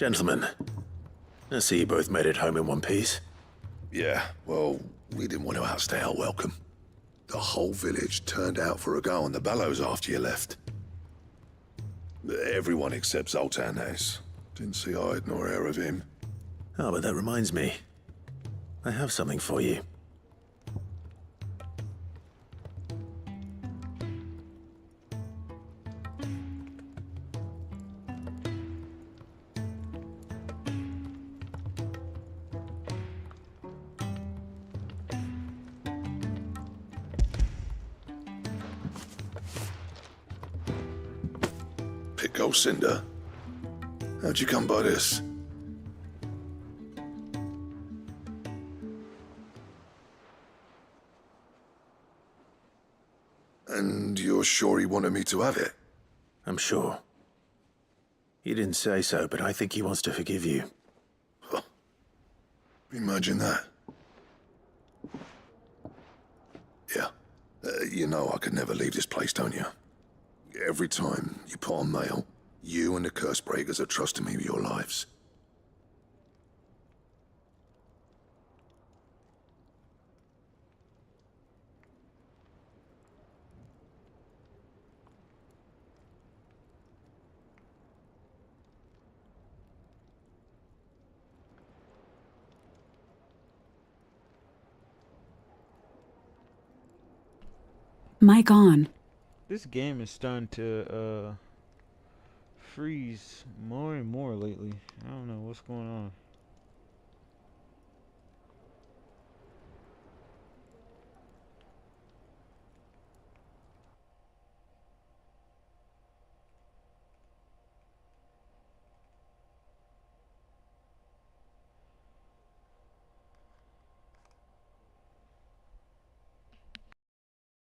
Gentlemen, I see you both made it home in one piece. Yeah, well, we didn't want to outstay our welcome. The whole village turned out for a go on the bellows after you left. Everyone except Zoltan has. Didn't see hide nor hair of him. Oh, but that reminds me. I have something for you. Pick Cinder. How'd you come by this? And you're sure he wanted me to have it? I'm sure. He didn't say so, but I think he wants to forgive you. Huh. Imagine that. Yeah. You know I could never leave this place, don't you? Every time you put on mail, you and the curse breakers are trusting me with your lives. Mic on. This game is starting to freeze more and more lately. I don't know what's going on.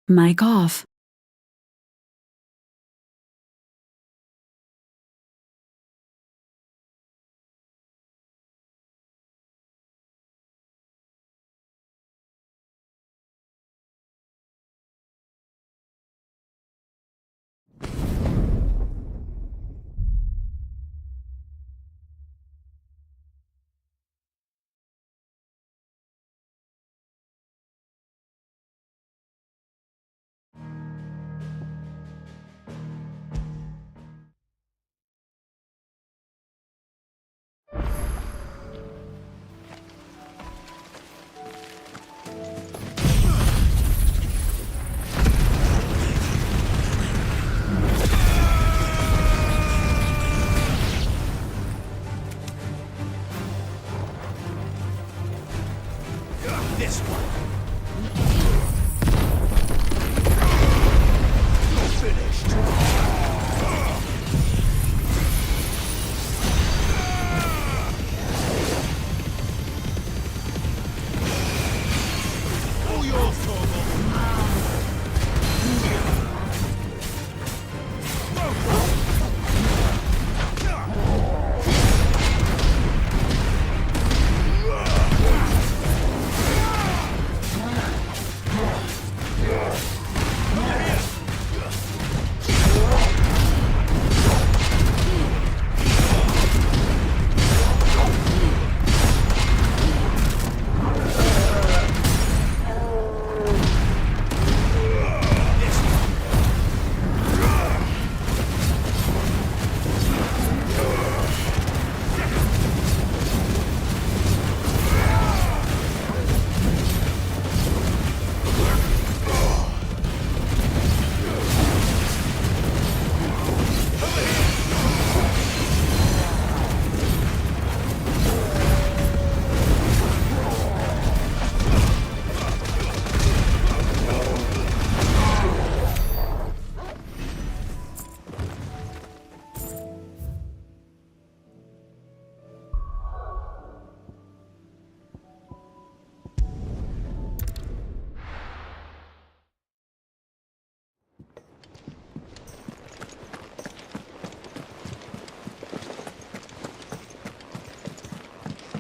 Mic off. This one.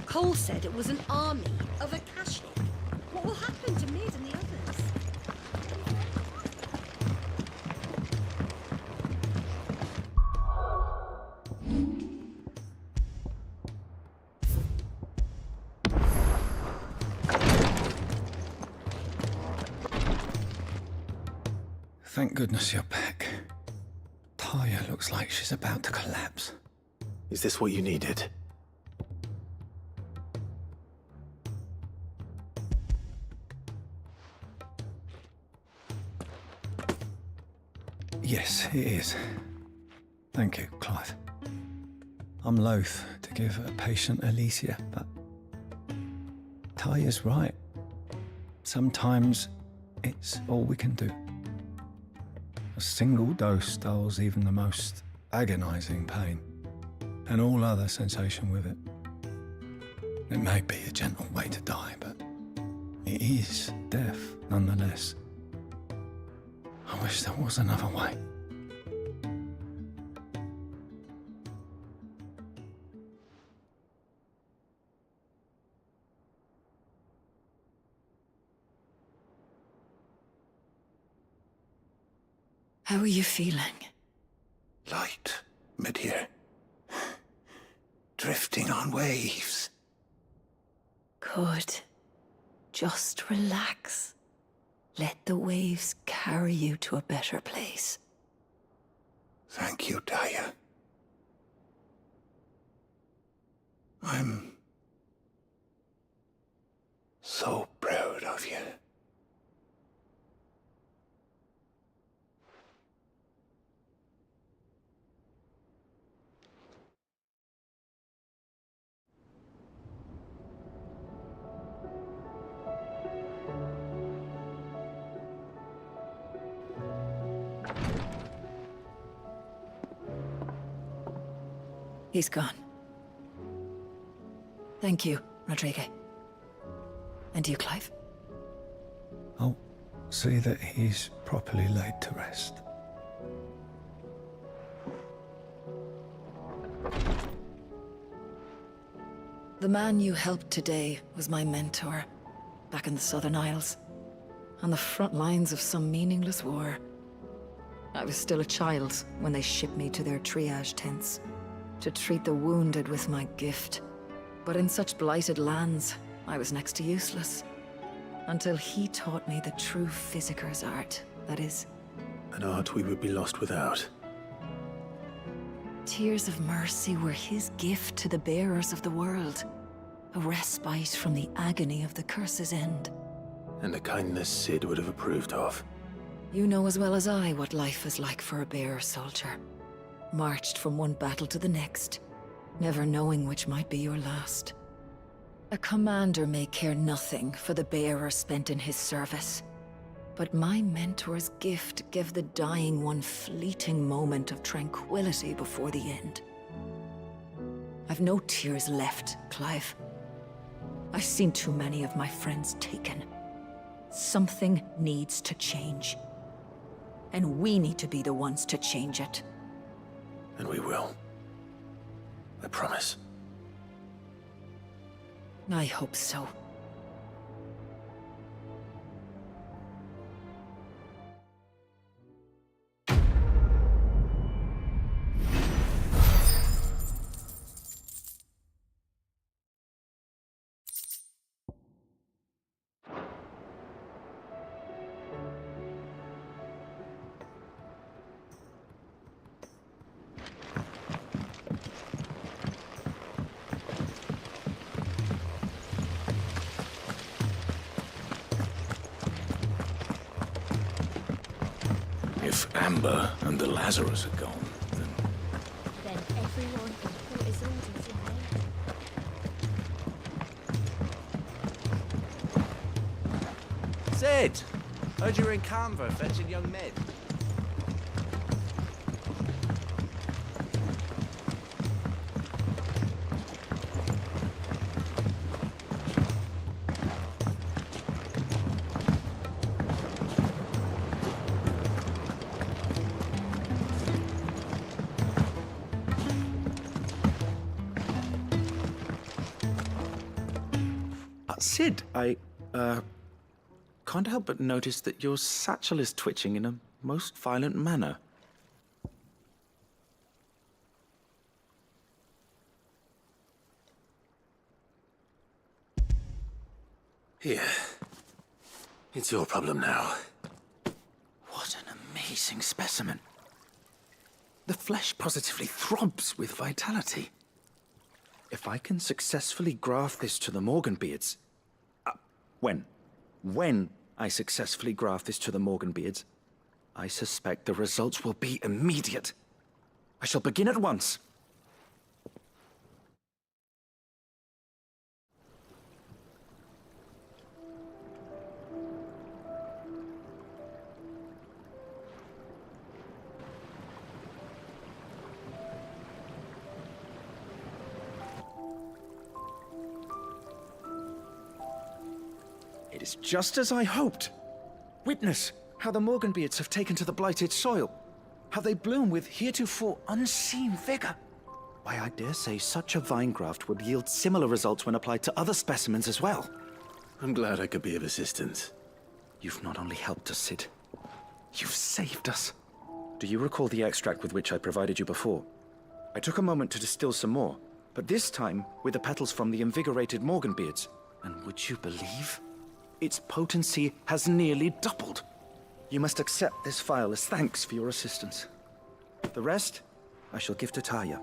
Cole said it was an army of Akashi. What will happen to Mid and the others? thank goodness you're back. Talia looks like she's about to collapse. Is this what you needed? Yes, it is. Thank you, Clive. I'm loath to give a patient Alicia, but Talia's right. Sometimes it's all we can do. A single dose dulls even the most agonizing pain, and all other sensation with it. It may be a gentle way to die, but it is death nonetheless. I wish there was another way. How are you feeling? Light, mid-here. Drifting on waves. Good. Just relax. Let the waves carry you to a better place. Thank you, Daya. I'm so proud of you. He's gone. Thank you, Rodrigue. And you, Clive? I'll see that he's properly laid to rest. The man you helped today was my mentor, back in the Southern Isles, on the front lines of some meaningless war. I was still a child when they shipped me to their triage tents, to treat the wounded with my gift. But in such blighted lands, I was next to useless. Until he taught me the true physicker's art, that is. An art we would be lost without. Tears of mercy were his gift to the bearers of the world. A respite from the agony of the curse's end. And a kindness Sid would have approved of. You know as well as I what life is like for a bearer soldier. Marched from one battle to the next, never knowing which might be your last. A commander may care nothing for the bearer spent in his service. But my mentor's gift gave the dying one fleeting moment of tranquility before the end. I've no tears left, Clive. I've seen too many of my friends taken. Something needs to change. And we need to be the ones to change it. And we will. I promise. I hope so. If Amber and the Lazarus are gone, Then everyone can put his orders in there. Sid! Heard you were in Canva fetching young men. Sid, I can't help but notice that your satchel is twitching in a most violent manner. Here. It's your problem now. What an amazing specimen. The flesh positively throbs with vitality. If I can successfully graft this to the Morganbeards... When I successfully graft this to the Morganbeards, I suspect the results will be immediate. I shall begin at once. It is just as I hoped. Witness how the Morganbeards have taken to the blighted soil. How they bloom with heretofore unseen vigor. Why, I dare say such a vine graft would yield similar results when applied to other specimens as well. I'm glad I could be of assistance. You've not only helped us, Sid, you've saved us. Do you recall the extract with which I provided you before? I took a moment to distill some more, but this time with the petals from the invigorated Morganbeards. And would you believe? Its potency has nearly doubled. You must accept this file as thanks for your assistance. The rest, I shall give to Taya.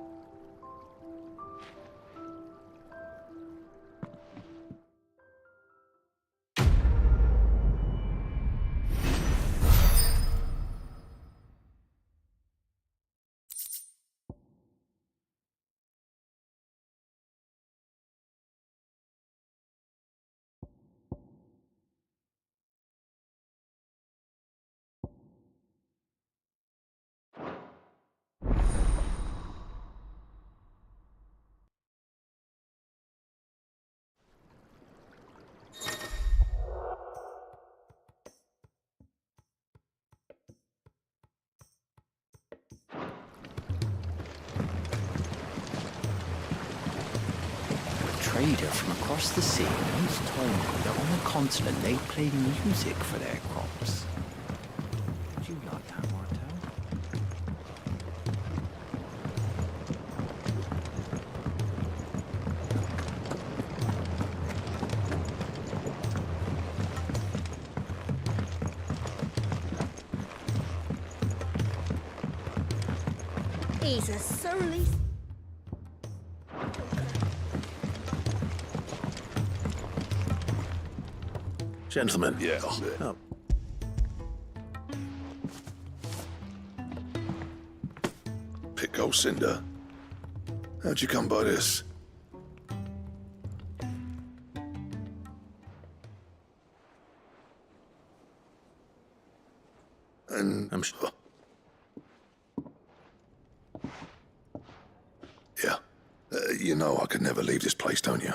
Trader from across the sea once told me that on the continent they play music for their crops. Would you like that, Martel? He's a surly... Gentlemen. Yeah. Oh. Pico Cinder. How'd you come by this? And... I'm sure. Yeah. You know I could never leave this place, don't you?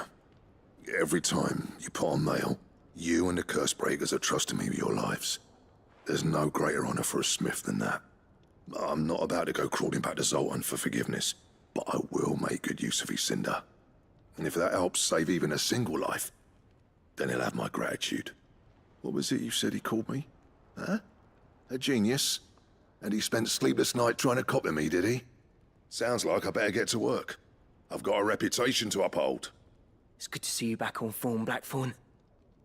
Every time you put on mail, you and the Cursebreakers are trusting me with your lives. There's no greater honor for a smith than that. I'm not about to go crawling back to Zoltan for forgiveness, but I will make good use of his cinder. And if that helps save even a single life, then he'll have my gratitude. What was it you said he called me? Huh? A genius? And he spent sleepless night trying to copy me, did he? Sounds like I better get to work. I've got a reputation to uphold. It's good to see you back on form, Blackthorn.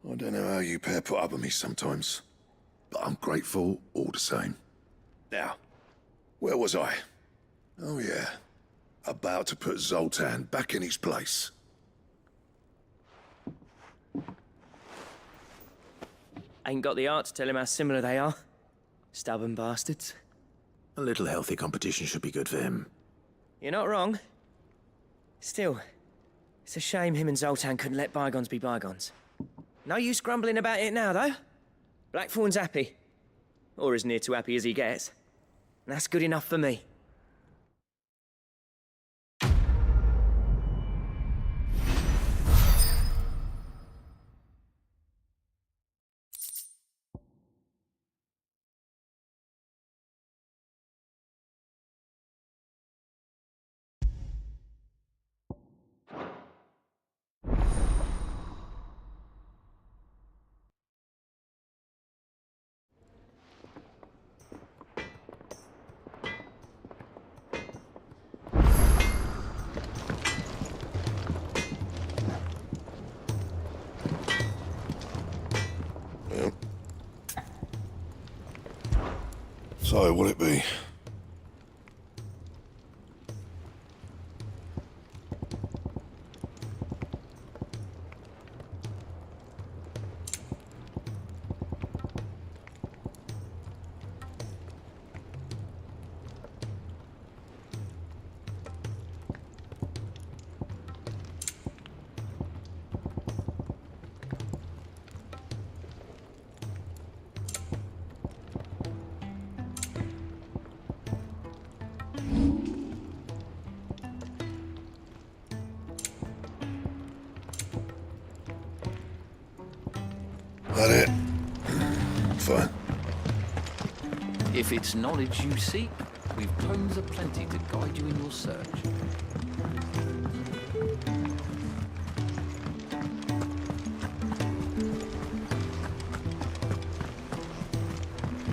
I don't know how you pair put up with me sometimes, but I'm grateful all the same. Now, where was I? Oh yeah, about to put Zoltan back in his place. Ain't got the art to tell him how similar they are. Stubborn bastards. A little healthy competition should be good for him. You're not wrong. Still, it's a shame him and Zoltan couldn't let bygones be bygones. No use grumbling about it now, though. Blackthorn's happy. Or as near to happy as he gets. And that's good enough for me. So, will it be? That it? Fine. If it's knowledge you seek, we've tomes aplenty to guide you in your search.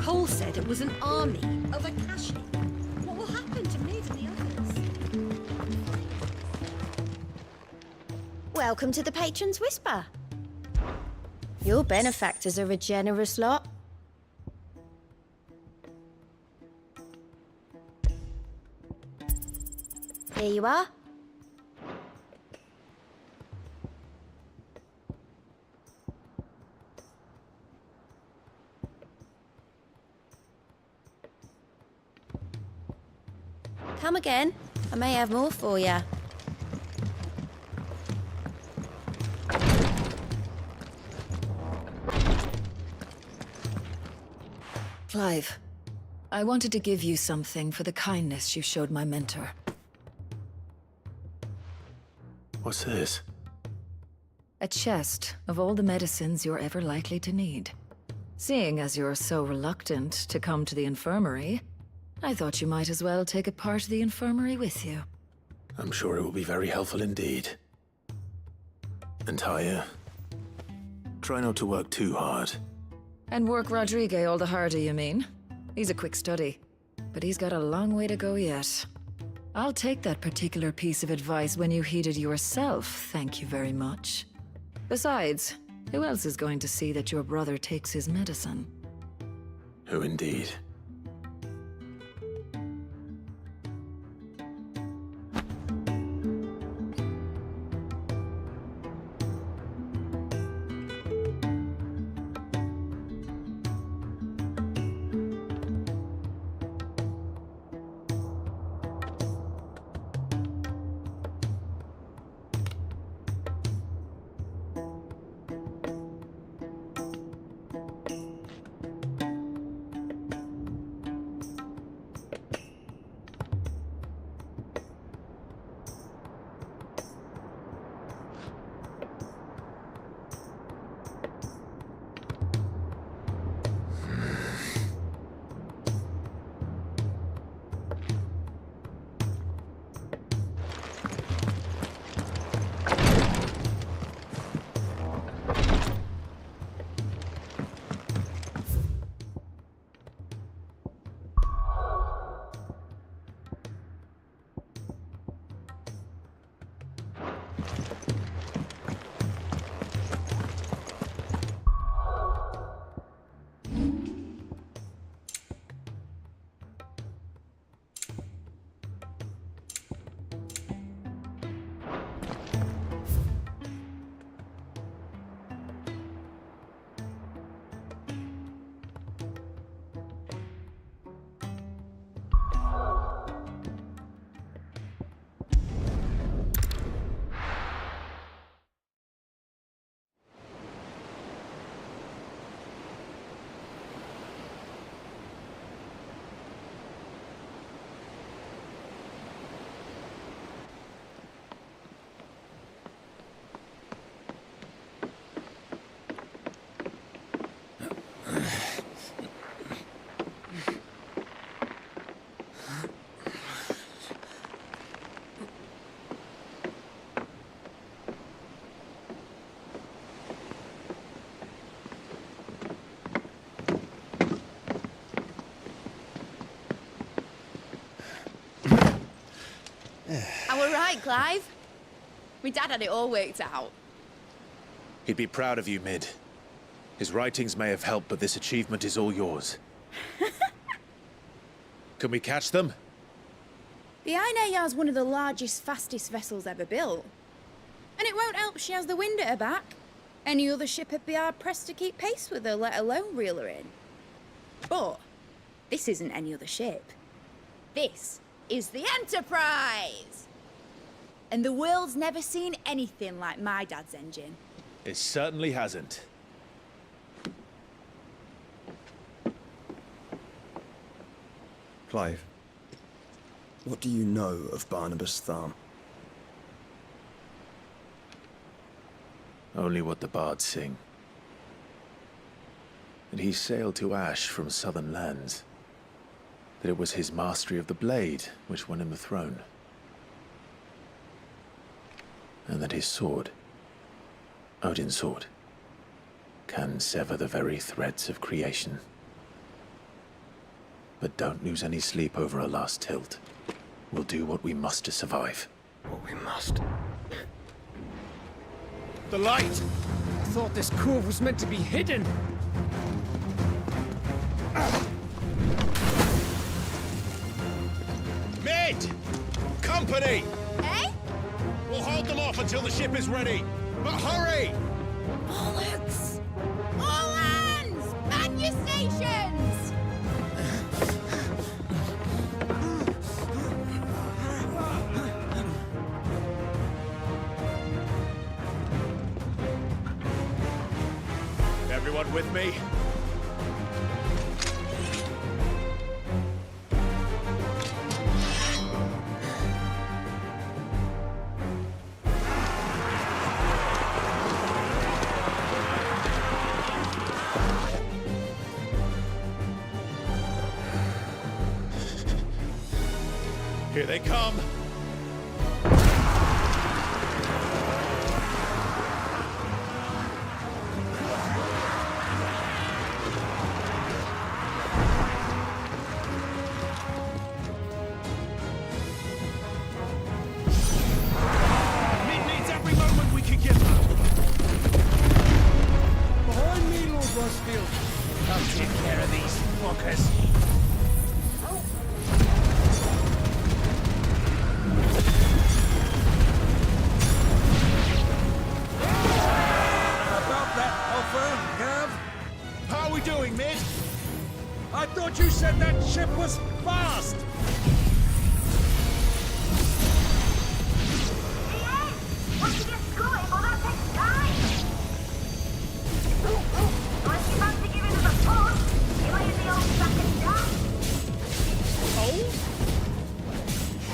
Cole said it was an army of a caching. What will happen to Mid and the others? Welcome to the Patron's Whisper. Your benefactors are a generous lot. Here you are. Come again. I may have more for you. Clive, I wanted to give you something for the kindness you showed my mentor. What's this? A chest of all the medicines you're ever likely to need. Seeing as you're so reluctant to come to the infirmary, I thought you might as well take a part of the infirmary with you. I'm sure it will be very helpful indeed. And Taya, try not to work too hard. And work Rodrigue all the harder, you mean? He's a quick study, but he's got a long way to go yet. I'll take that particular piece of advice when you heed it yourself, thank you very much. Besides, who else is going to see that your brother takes his medicine? Who indeed? Am I right, Clive? My dad had it all worked out. He'd be proud of you, Mid. His writings may have helped, but this achievement is all yours. Can we catch them? The Ainayar's one of the largest, fastest vessels ever built. And it won't help she has the wind at her back. Any other ship would be hard-pressed to keep pace with her, let alone reel her in. But this isn't any other ship. This is the Enterprise! And the world's never seen anything like my dad's engine. It certainly hasn't. Clive, what do you know of Barnabas Tharm? Only what the bards sing. That he sailed to Ash from southern lands. That it was his mastery of the blade which won him the throne. And that his sword, Odin's sword, can sever the very threads of creation. But don't lose any sleep over a last tilt. We'll do what we must to survive. What we must. The light! I thought this cove was meant to be hidden. Mid! Company! Eh? We'll hold them off until the ship is ready. But hurry! Bollocks! All hands! Man your stations! Everyone with me? Here they come. Mid needs every moment we can give them. Behind me, Lord Rosfield. I'll take care of these fuckers. How are we doing, Mid? I thought you said that ship was fast! Once you get going, well, that takes time! Unless you fancy giving us a push, you ain't the old sack and dance. Oh?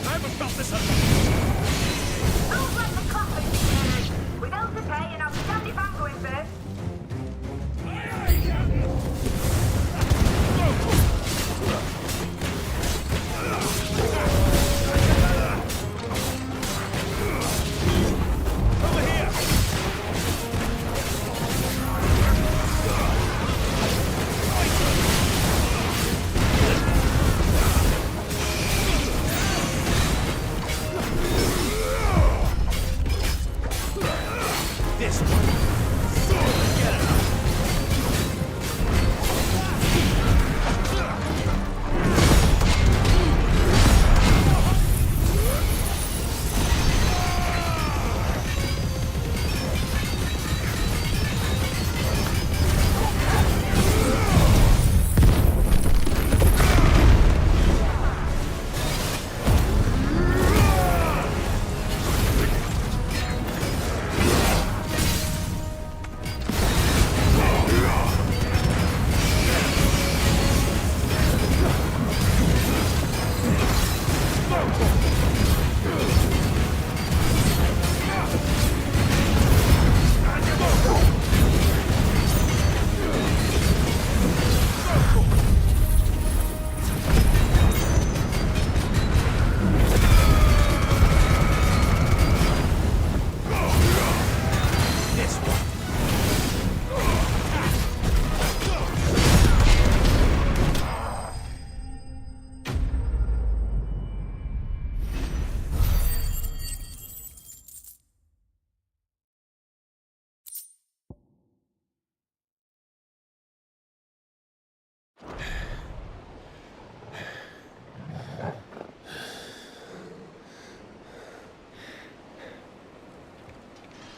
I haven't got this alone. Don't let the coffin be heard. With bills to pay and I'll stand if I'm going first. This one.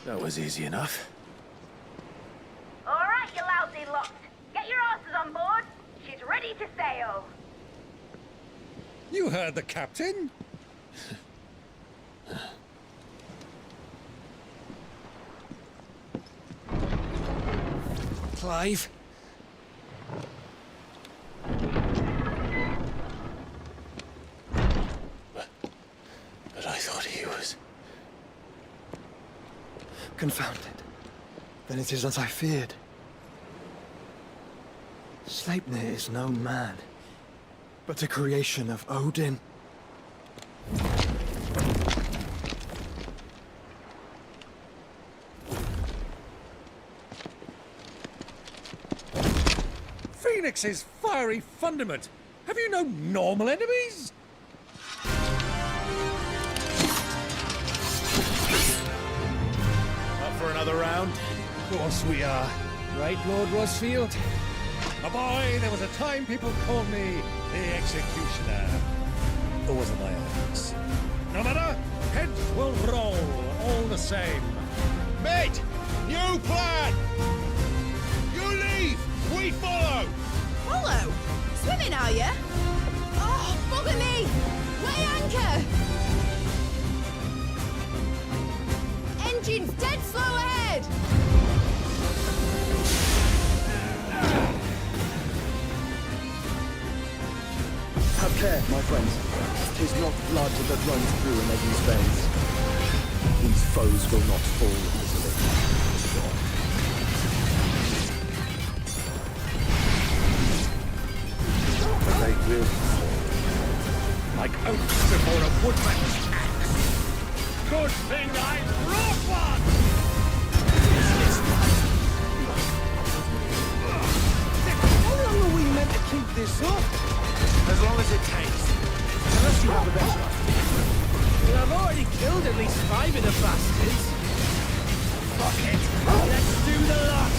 That was easy enough. All right, you lousy lot. Get your asses on board. She's ready to sail. You heard the captain. Clive? But I thought he was... Confounded. Then it is as I feared. Sleipnir is no man, but a creation of Odin. Phoenix's fiery fundament. Have you no normal enemies? Up for another round? Of course we are. Right, Lord Rosfield? A boy, there was a time people called me the Executioner. Or was it my eyes? No matter, heads will roll all the same. Mate! New plan! You leave! We follow! Follow? Swimming, are you? Oh, bugger me! Weigh anchor! Engine's dead slow ahead! Have care, my friends. 'Tis not blood that runs through an Eddie's veins. These foes will not fall easily. But they will fall. Like oaks before a woodman's axe. Good thing I brought one! How long are we meant to keep this up? As long as it takes. Unless you have a better idea. I've already killed at least 5 of the bastards. Fuck it! Let's do the lot!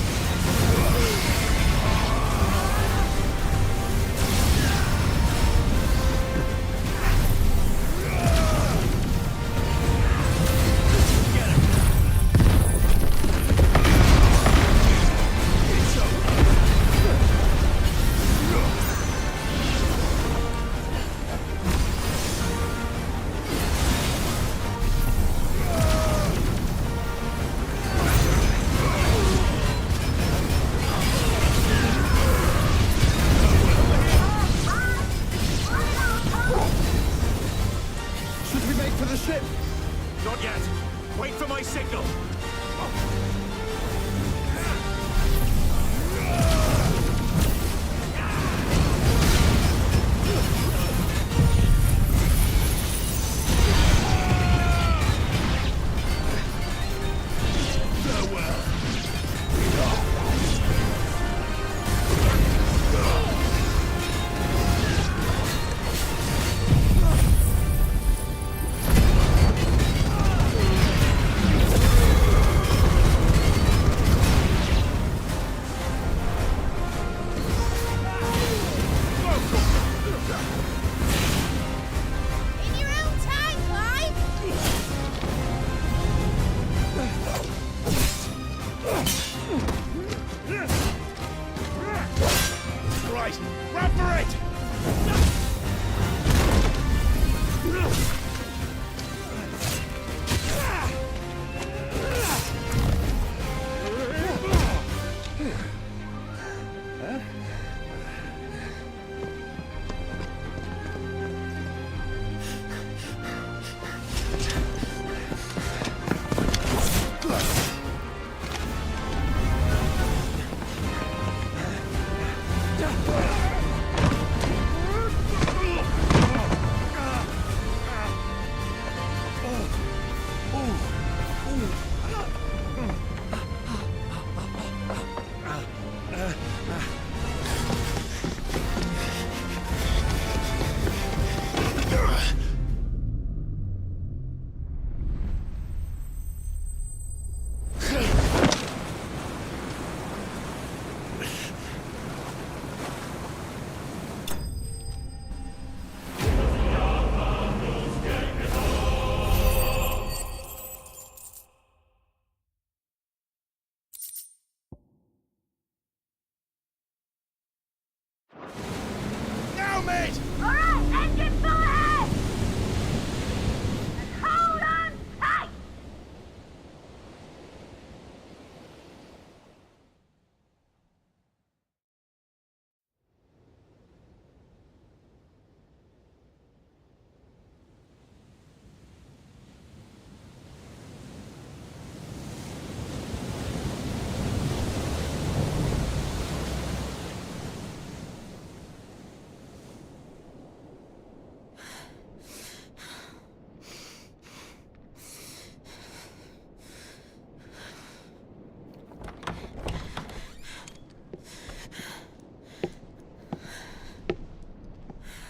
Not yet. Wait for my signal.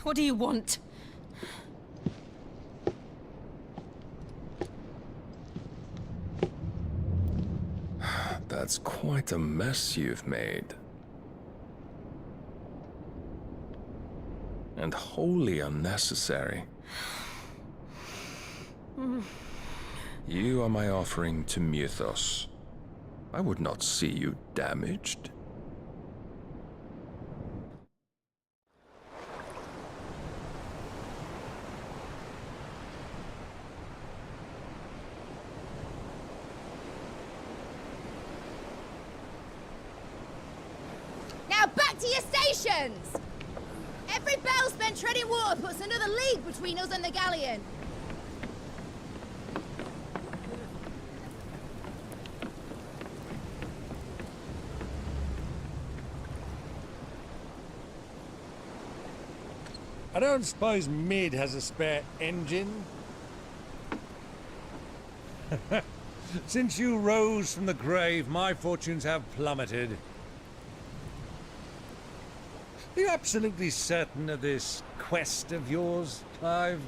What do you want? That's quite a mess you've made. And wholly unnecessary. You are my offering to Mythos. I would not see you damaged. Now back to your stations! Every bell spent treading water puts another league between us and the galleon. I don't suppose Mid has a spare engine? Since you rose from the grave, my fortunes have plummeted. Are you absolutely certain of this quest of yours, Clive?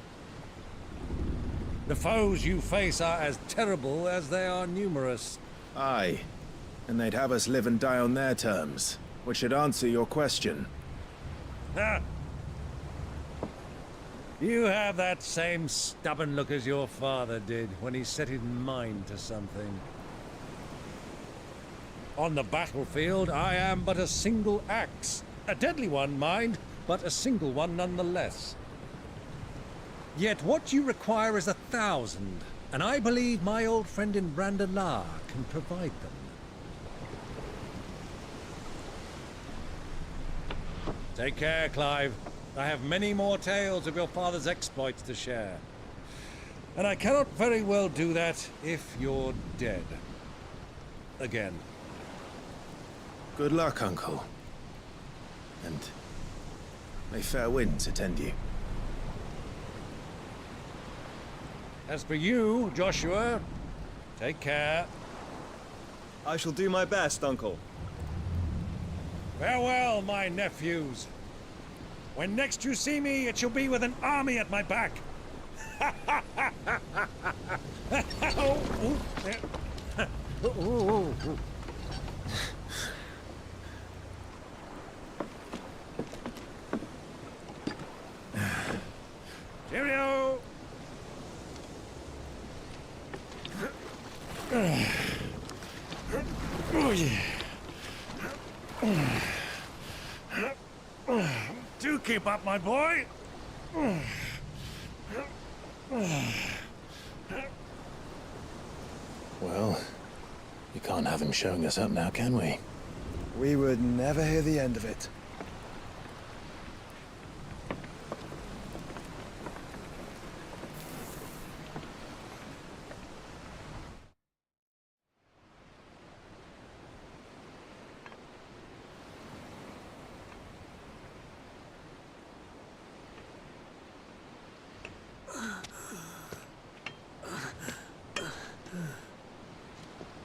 The foes you face are as terrible as they are numerous. Aye. And they'd have us live and die on their terms, which should answer your question. Ha! You have that same stubborn look as your father did when he set his mind to something. On the battlefield, I am but a single axe. A deadly one, mind, but a single one nonetheless. Yet what you require is 1,000, and I believe my old friend in Randalar can provide them. Take care, Clive. I have many more tales of your father's exploits to share. And I cannot very well do that if you're dead. Again. Good luck, Uncle. And may fair winds attend you. As for you, Joshua, take care. I shall do my best, Uncle. Farewell, my nephews. When next you see me, it shall be with an army at my back. Cheerio! Oh, yeah. Do keep up, my boy. Well, we can't have him showing us up now, can we? We would never hear the end of it.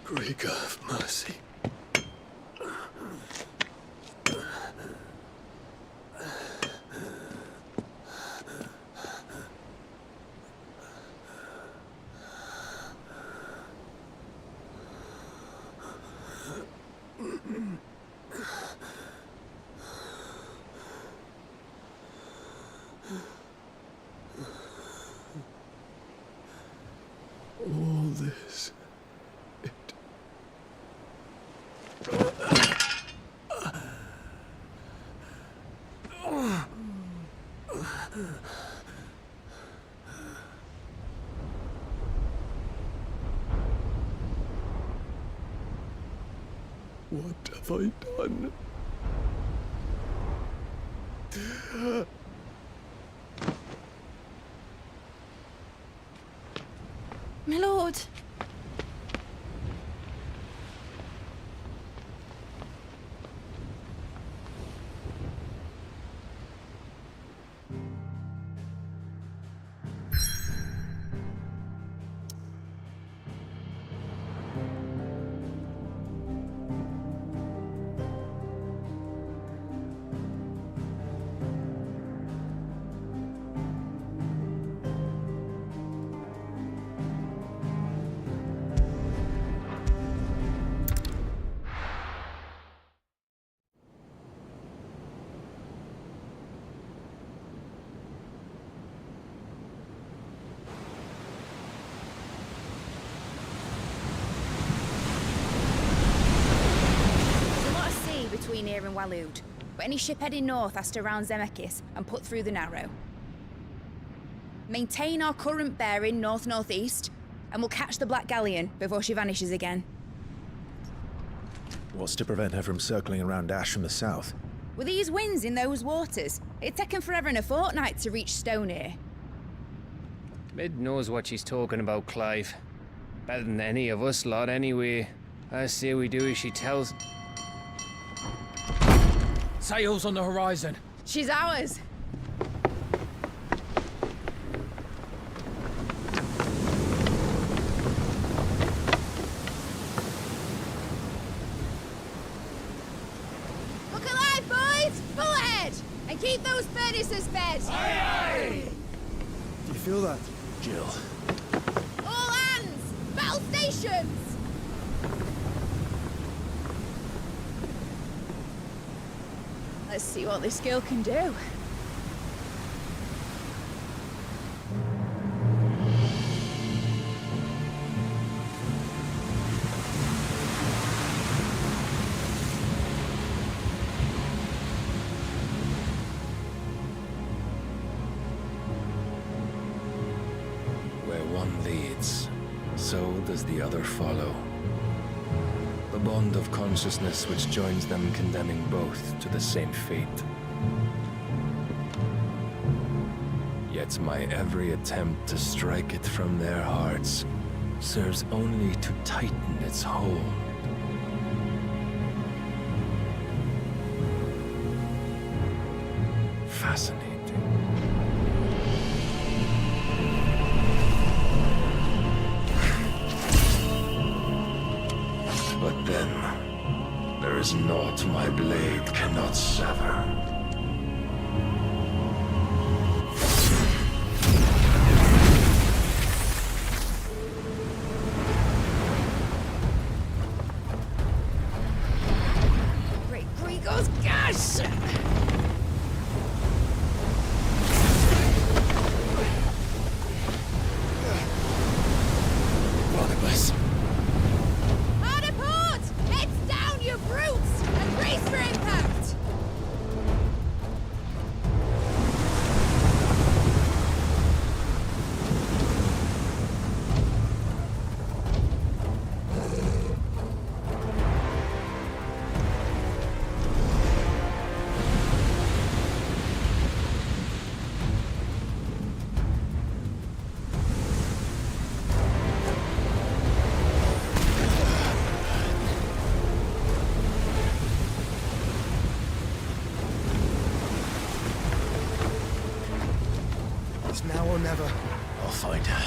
Greek of mercy. All this. What have I done? My lord. Waloed, but any ship heading north has to round Zemeckis and put through the Narrow. Maintain our current bearing north-northeast, and we'll catch the Black Galleon before she vanishes again. What's to prevent her from circling around Ash from the south? With these winds in those waters, it'd taken forever and a fortnight to reach Stonear. Mid knows what she's talking about, Clive. Better than any of us lot, anyway. I say we do as she tells. Sails on the horizon. She's ours. Look alive, boys! Full ahead! And keep those furnaces fed! Aye, aye! Do you feel that? Jill. All hands! Battle stations! Let's see what this girl can do. Where one leads, so does the other follow. The bond of consciousness which joins them, condemning both to the same fate. Yet my every attempt to strike it from their hearts serves only to tighten its hold. Fascinating. But then, there is naught my blade cannot sever. Great Gregor's gosh! Barnabas. Hard apart! Heads down, you brutes! And brace for impact! It's now or never. I'll find her.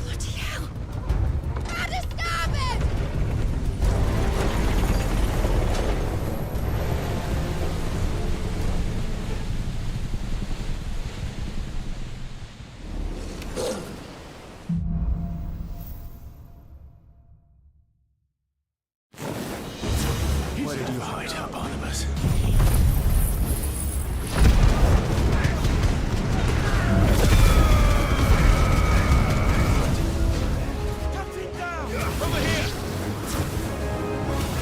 Bloody hell! Rudder starboard! Where did you hide her, Barnabas? Captain down! Over here!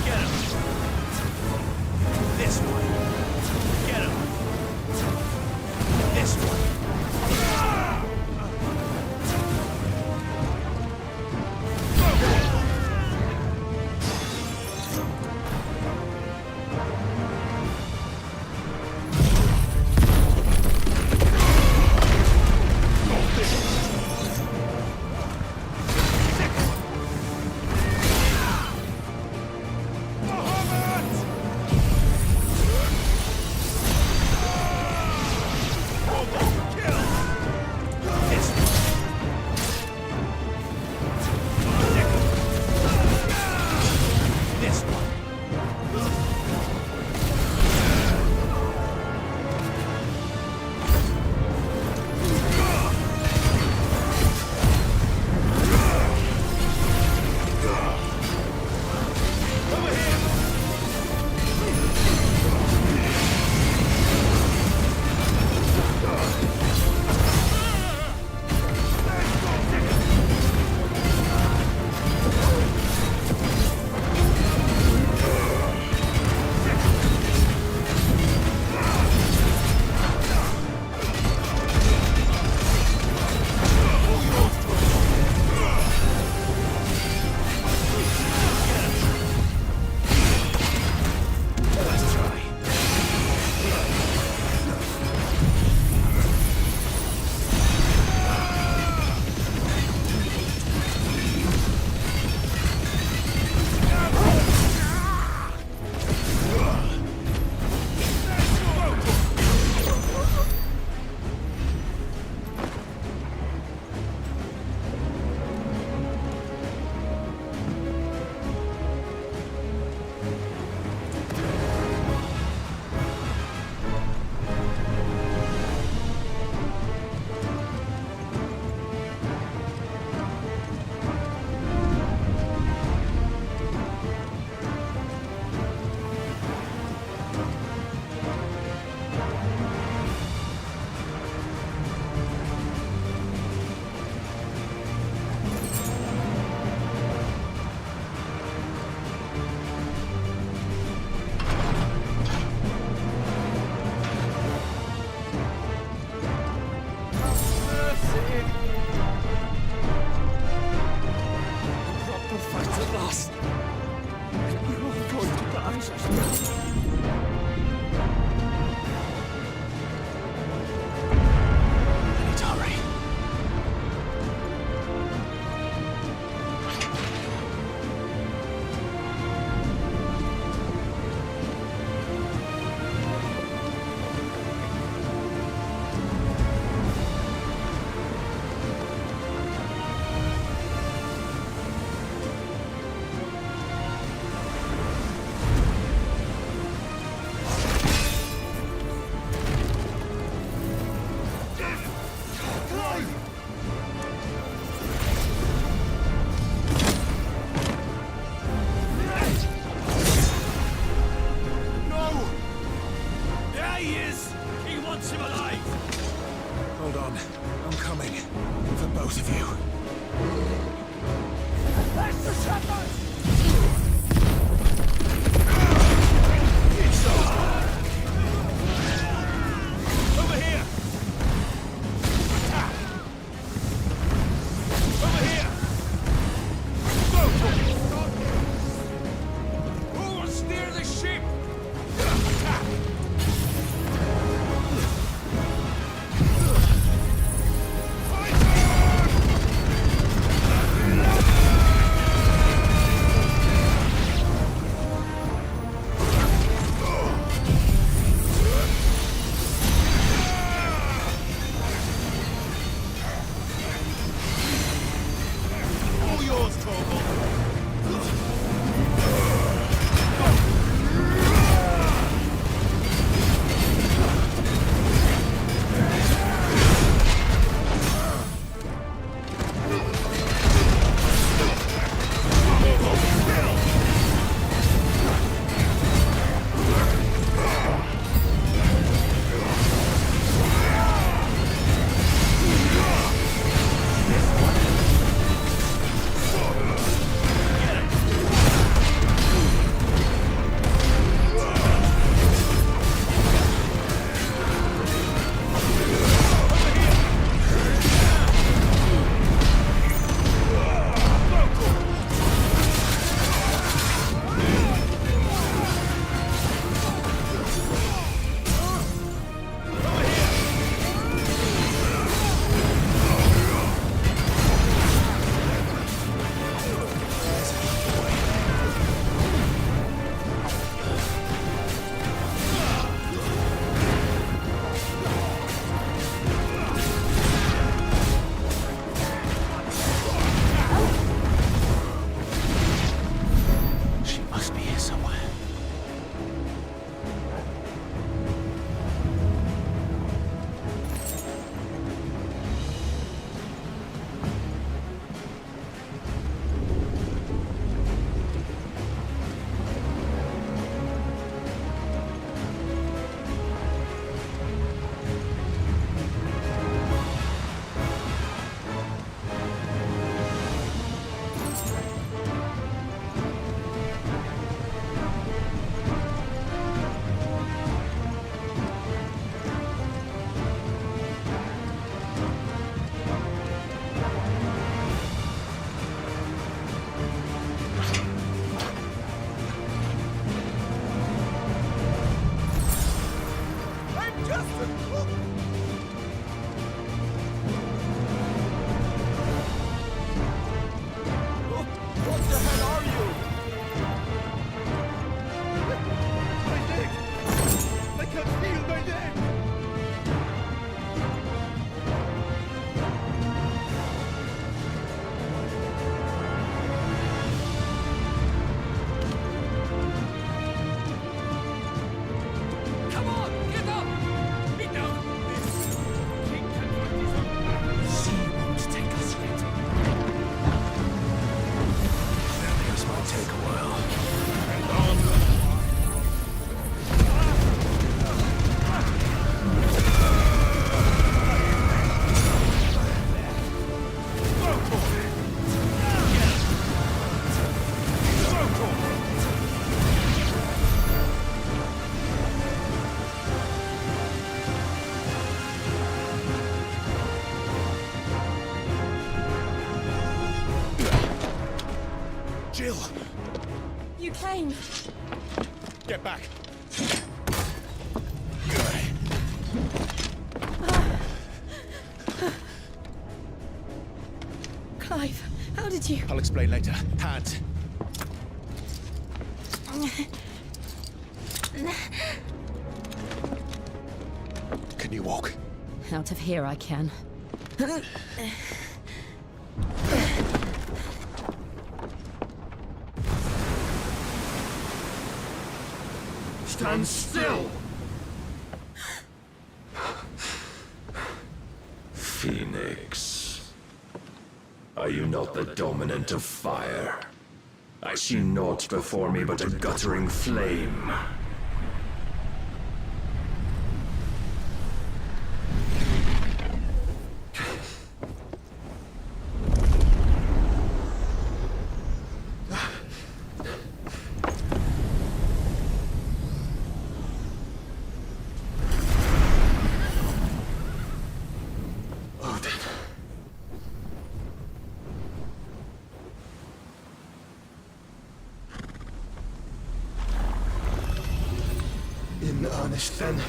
Get him! This one! Get him! This one! last. You're all going to die. I need to hurry. You came. Get back. Clive, how did you... I'll explain later. Hands. Can you walk? Out of here I can. Stand still! Phoenix. Are you not the dominant of fire? I see naught before me but a guttering flame. In earnest, then.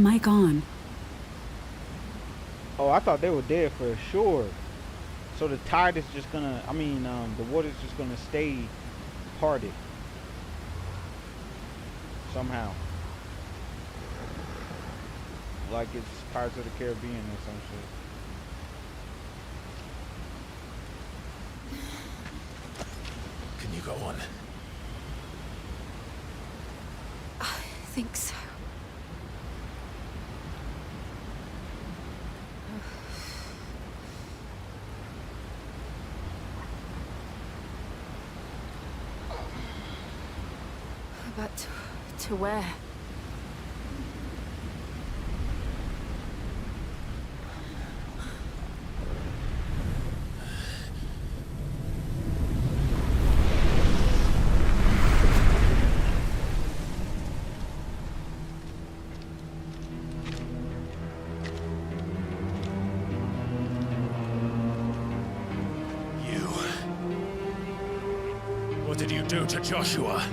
Mike on. Oh, I thought they were dead for sure. So the tide is just gonna, the water's just gonna stay parted. Somehow. Like it's Pirates of the Caribbean or some shit. Can you go on? I think so. But to where? What did you do to Joshua?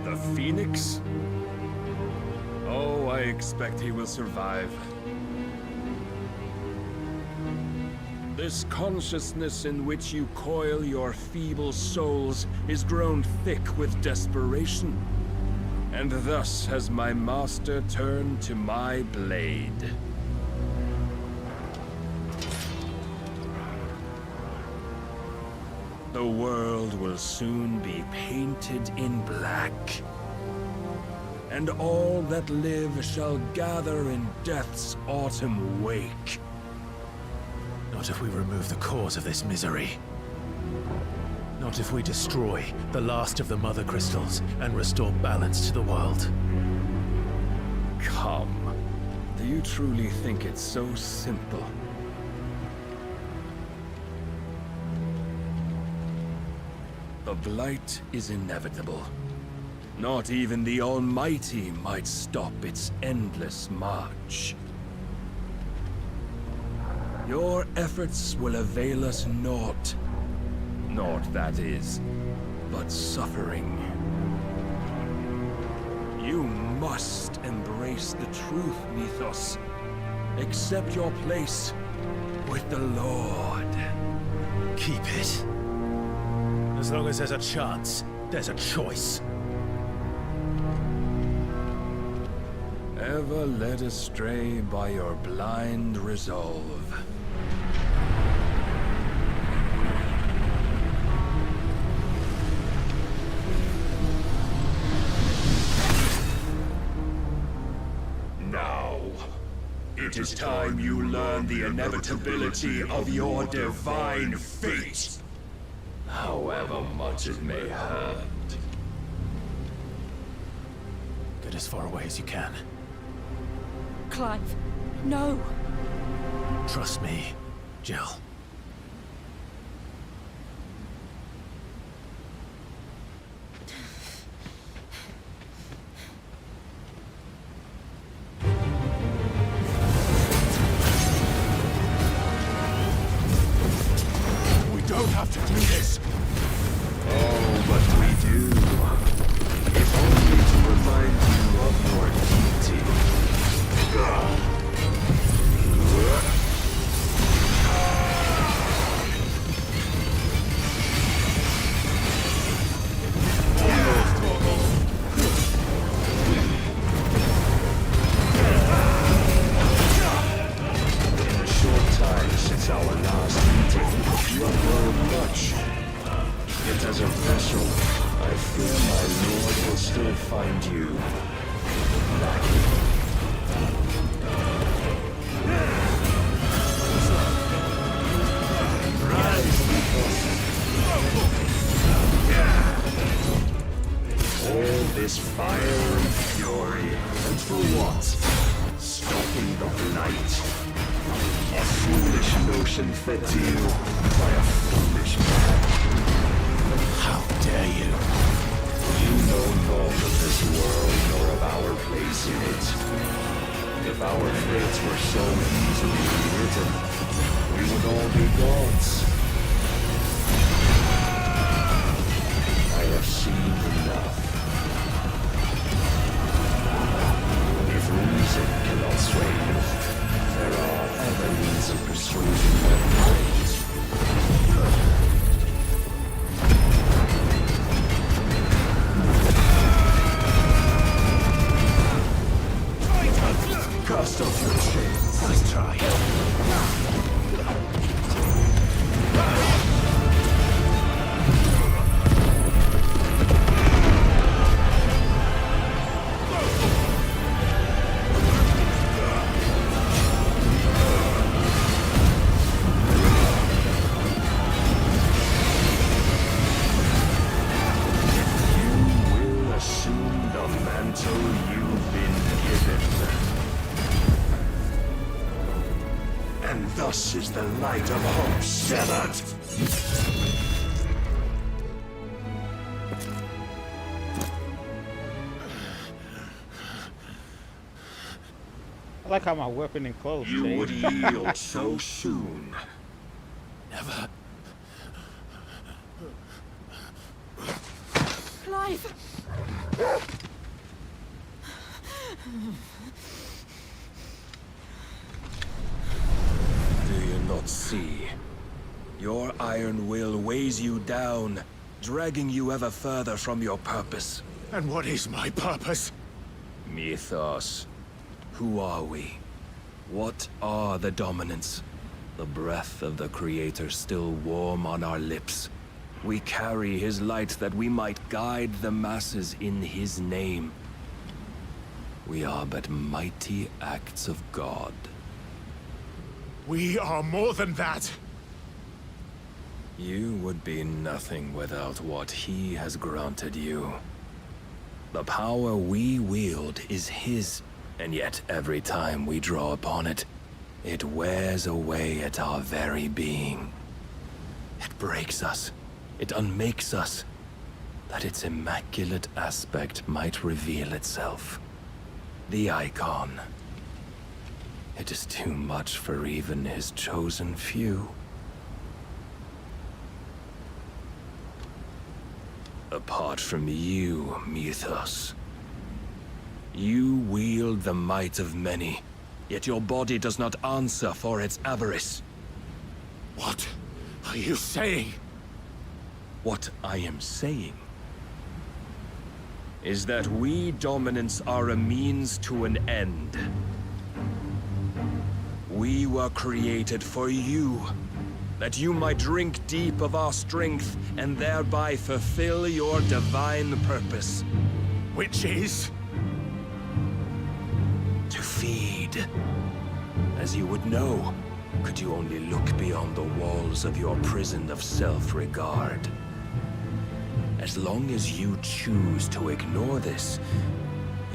The Phoenix? Oh, I expect he will survive. This consciousness in which you coil your feeble souls is grown thick with desperation. And thus has my master turned to my blade. The world will soon be painted in black. And all that live shall gather in death's autumn wake. Not if we remove the cause of this misery. Not if we destroy the last of the Mother Crystals and restore balance to the world. Come. Do you truly think it's so simple? The Blight is inevitable. Not even the Almighty might stop its endless march. Your efforts will avail us naught. Naught, that is, but suffering. You must embrace the truth, Mythos. Accept your place with the Lord. Keep it. As long as there's a chance, there's a choice. Ever led astray by your blind resolve. Now, it is time you learn the inevitability of your divine fate, however much it may hurt. Get as far away as you can. Clive, no. Trust me, Jill. We don't have to do this. Oh, but we do. If only to remind you of your duty. In the short time since our last meeting, you have grown much. Yet as a vessel, I fear my lord will still find you lacking. All this fire and fury, and for what? Stopping the blight. A foolish notion fed to you by a foolish man. How dare you? You know naught of this world nor of our place in it. If our fates were so easily rewritten, we would all be gods. I have seen enough. If reason cannot sway you, there are other means of persuasion that might. Cast off your chains. Let's try. Thus is the light of hope severed. I like how my weapon and clothes You change. would yield so soon. Never. Clive! Do you not see? Your iron will weighs you down, dragging you ever further from your purpose. And what is my purpose? Mythos. Who are we? What are the dominants? The breath of the Creator still warm on our lips. We carry his light that we might guide the masses in his name. We are but mighty acts of God. We are more than that. You would be nothing without what he has granted you. The power we wield is his, and yet every time we draw upon it, it wears away at our very being. It breaks us. It unmakes us, that its immaculate aspect might reveal itself. The icon. It is too much for even his chosen few. Apart from you, Mythos, You wield the might of many, yet your body does not answer for its avarice. What are you saying? What I am saying is that we dominants are a means to an end. We were created for you, that you might drink deep of our strength and thereby fulfill your divine purpose. Which is? To feed. As you would know, could you only look beyond the walls of your prison of self-regard. As long as you choose to ignore this,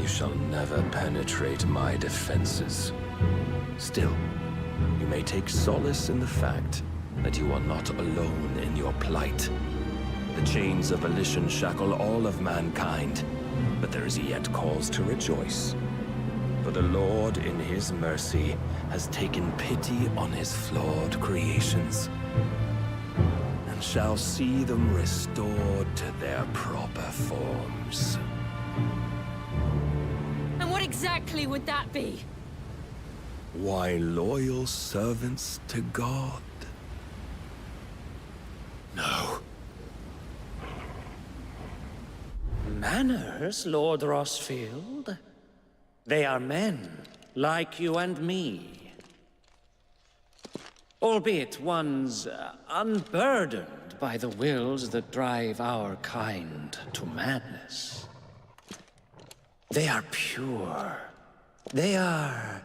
you shall never penetrate my defenses. Still, you may take solace in the fact that you are not alone in your plight. The chains of volition shackle all of mankind, but there is yet cause to rejoice. For the Lord, in his mercy, has taken pity on his flawed creations, and shall see them restored to their proper forms. And what exactly would that be? Why, loyal servants to God. No. Manners, Lord Rossfield? They are men, like you and me. Albeit ones unburdened by the wills that drive our kind to madness. They are pure. They are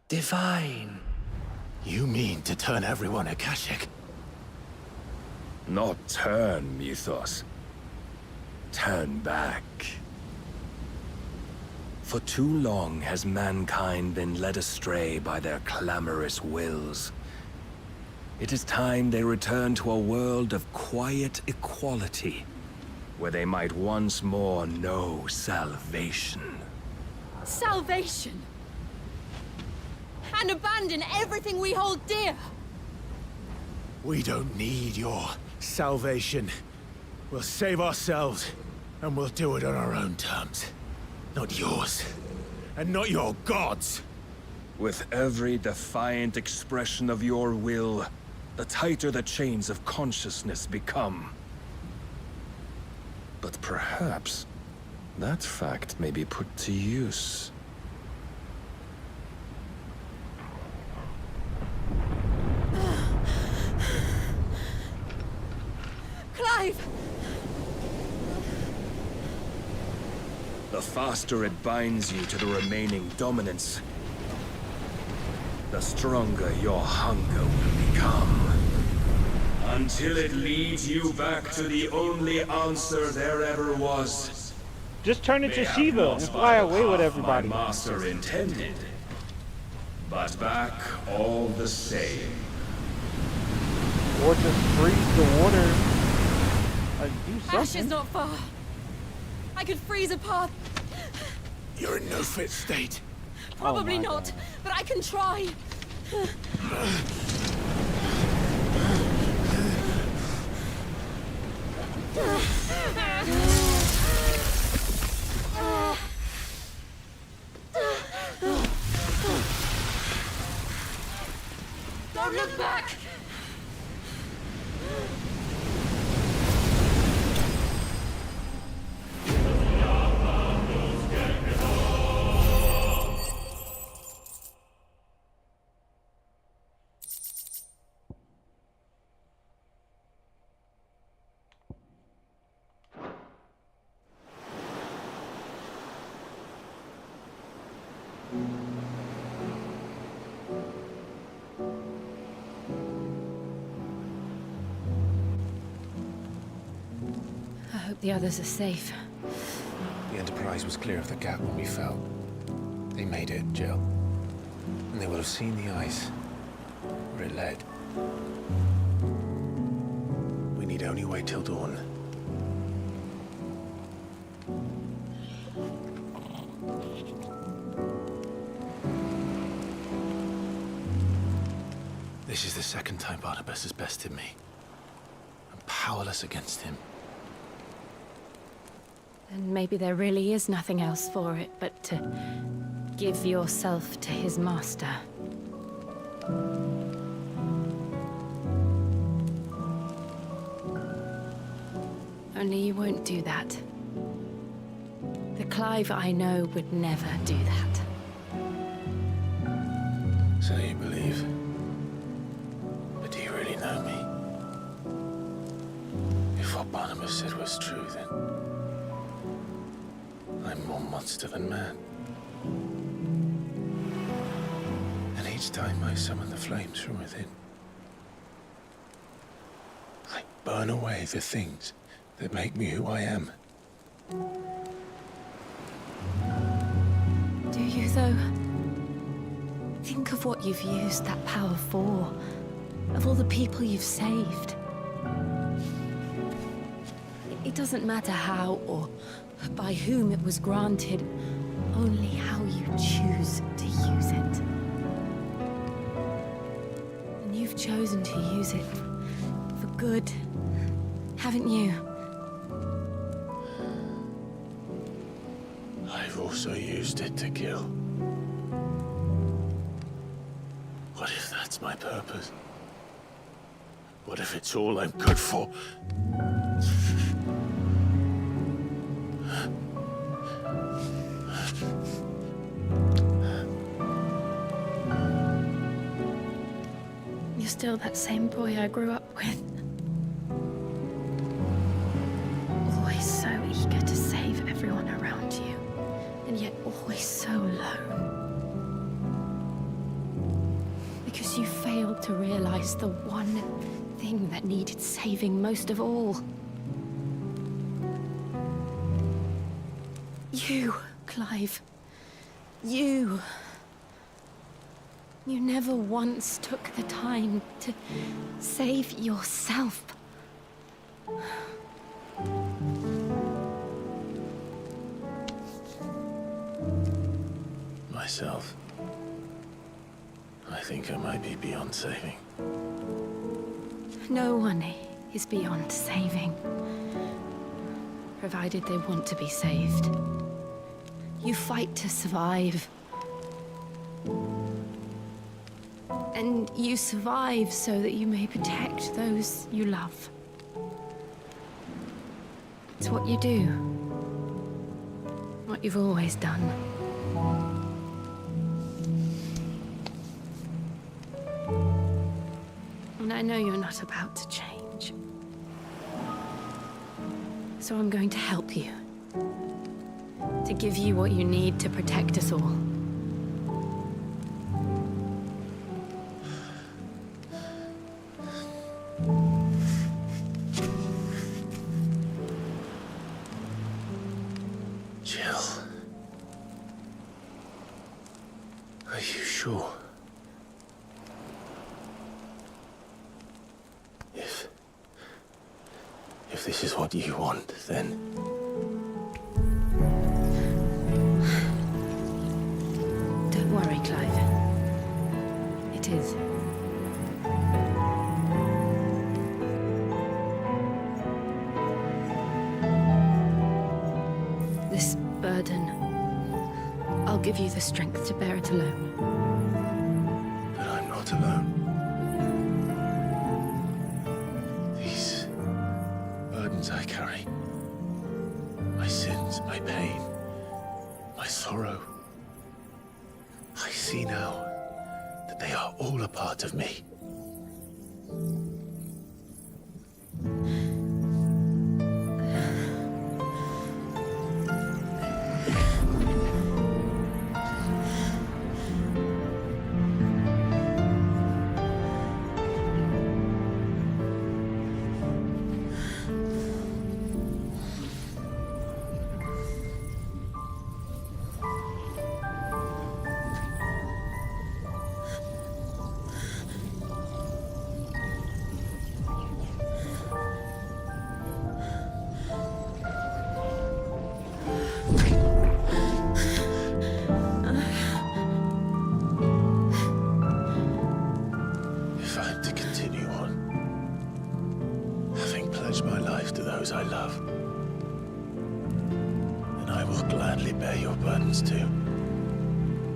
divine. You mean to turn everyone Akashic? Not turn, Mythos. Turn back. For too long has mankind been led astray by their clamorous wills. It is time they return to a world of quiet equality, where they might once more know salvation. Salvation? And abandon everything we hold dear? We don't need your salvation. We'll save ourselves, and we'll do it on our own terms. Not yours, and not your gods. With every defiant expression of your will, the tighter the chains of consciousness become. But perhaps that fact may be put to use. Clive! The faster it binds you to the remaining dominance, the stronger your hunger will become. Until it leads you back to the only answer there ever was. Just turn into Shiva and fly away with everybody. My master intended, but back all the same. Or just freeze the water. Like, do something. Ash is not far. I could freeze a path. You're in no fit state. Probably not, but I can try. Don't look back! I hope the others are safe. The Enterprise was clear of the gap when we fell. They made it, Jill. And they will have seen the ice, where it led. We need only wait till dawn. This is the second time Barnabas has bested me. I'm powerless against him. then maybe there really is nothing else for it but to give yourself to his master. Only you won't do that. The Clive I know would never do that. So you believe? But do you really know me? If what Barnabas said was true, then I'm more monster than man. And each time I summon the flames from within, I burn away the things that make me who I am. Do you, though? Think of what you've used that power for, of all the people you've saved. It doesn't matter how or by whom it was granted, only how you choose to use it. And you've chosen to use it for good, haven't you? I've also used it to kill. What if that's my purpose? What if it's all I'm good for? You're still that same boy I grew up with. Always so eager to save everyone around you, and yet always so alone. Because you failed to realize the one thing that needed saving most of all. You, Clive. You. You never once took the time to save yourself. Myself. I think I might be beyond saving. No one is beyond saving, provided they want to be saved. You fight to survive. And you survive so that you may protect those you love. It's what you do. What you've always done. And I know you're not about to change. So I'm going to help you. To give you what you need to protect us all. Jill. Are you sure? If this is what you want, then... Don't worry, Clive. It is. This burden, I'll give you the strength to bear it alone. But I'm not alone. I carry. My sins, my pain, my sorrow. I see now that they are all a part of me. My life to those I love. gladly bear your burdens too.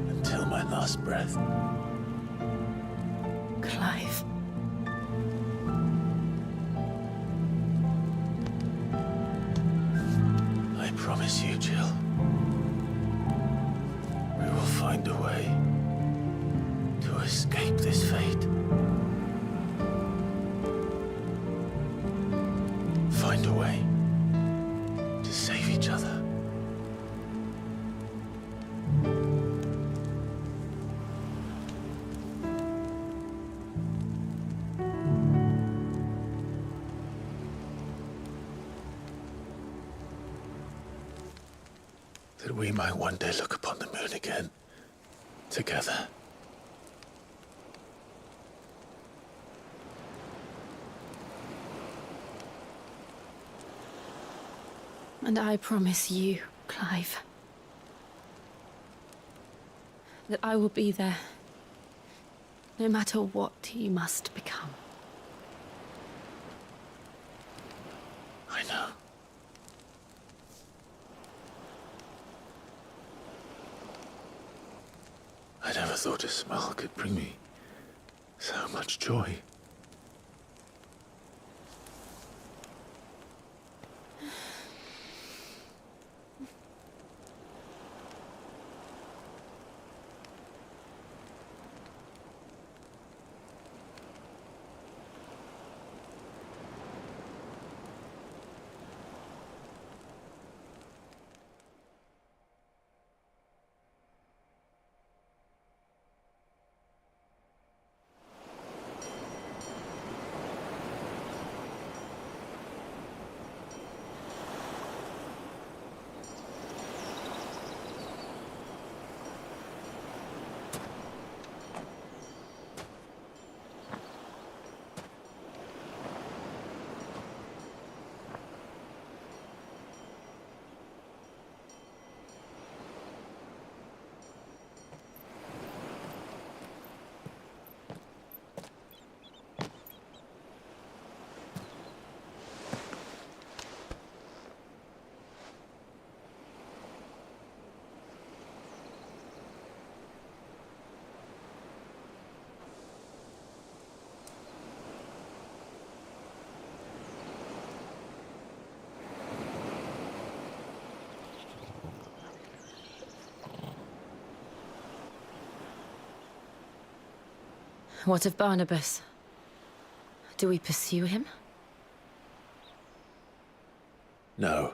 Until my last breath. Clive. I promise you, Jill. We will find a way to escape this fate. Find a way to save each other. That we might one day look upon the moon again, together. And I promise you, Clive, that I will be there, no matter what you must become. I know. I never thought a smile could bring me so much joy. What of Barnabas? Do we pursue him? No.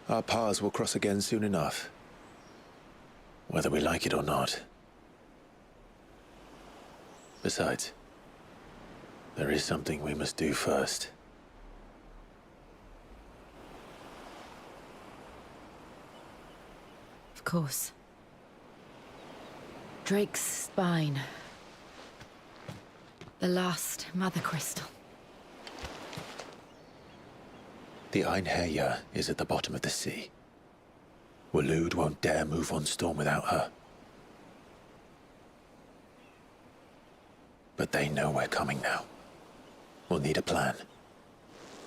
Our paths will cross again soon enough. Whether we like it or not. Besides, there is something we must do first. Of course. Drake's spine. The last Mother Crystal. The Einherjar is at the bottom of the sea. Waloed won't dare move on Storm without her. But they know we're coming now. We'll need a plan.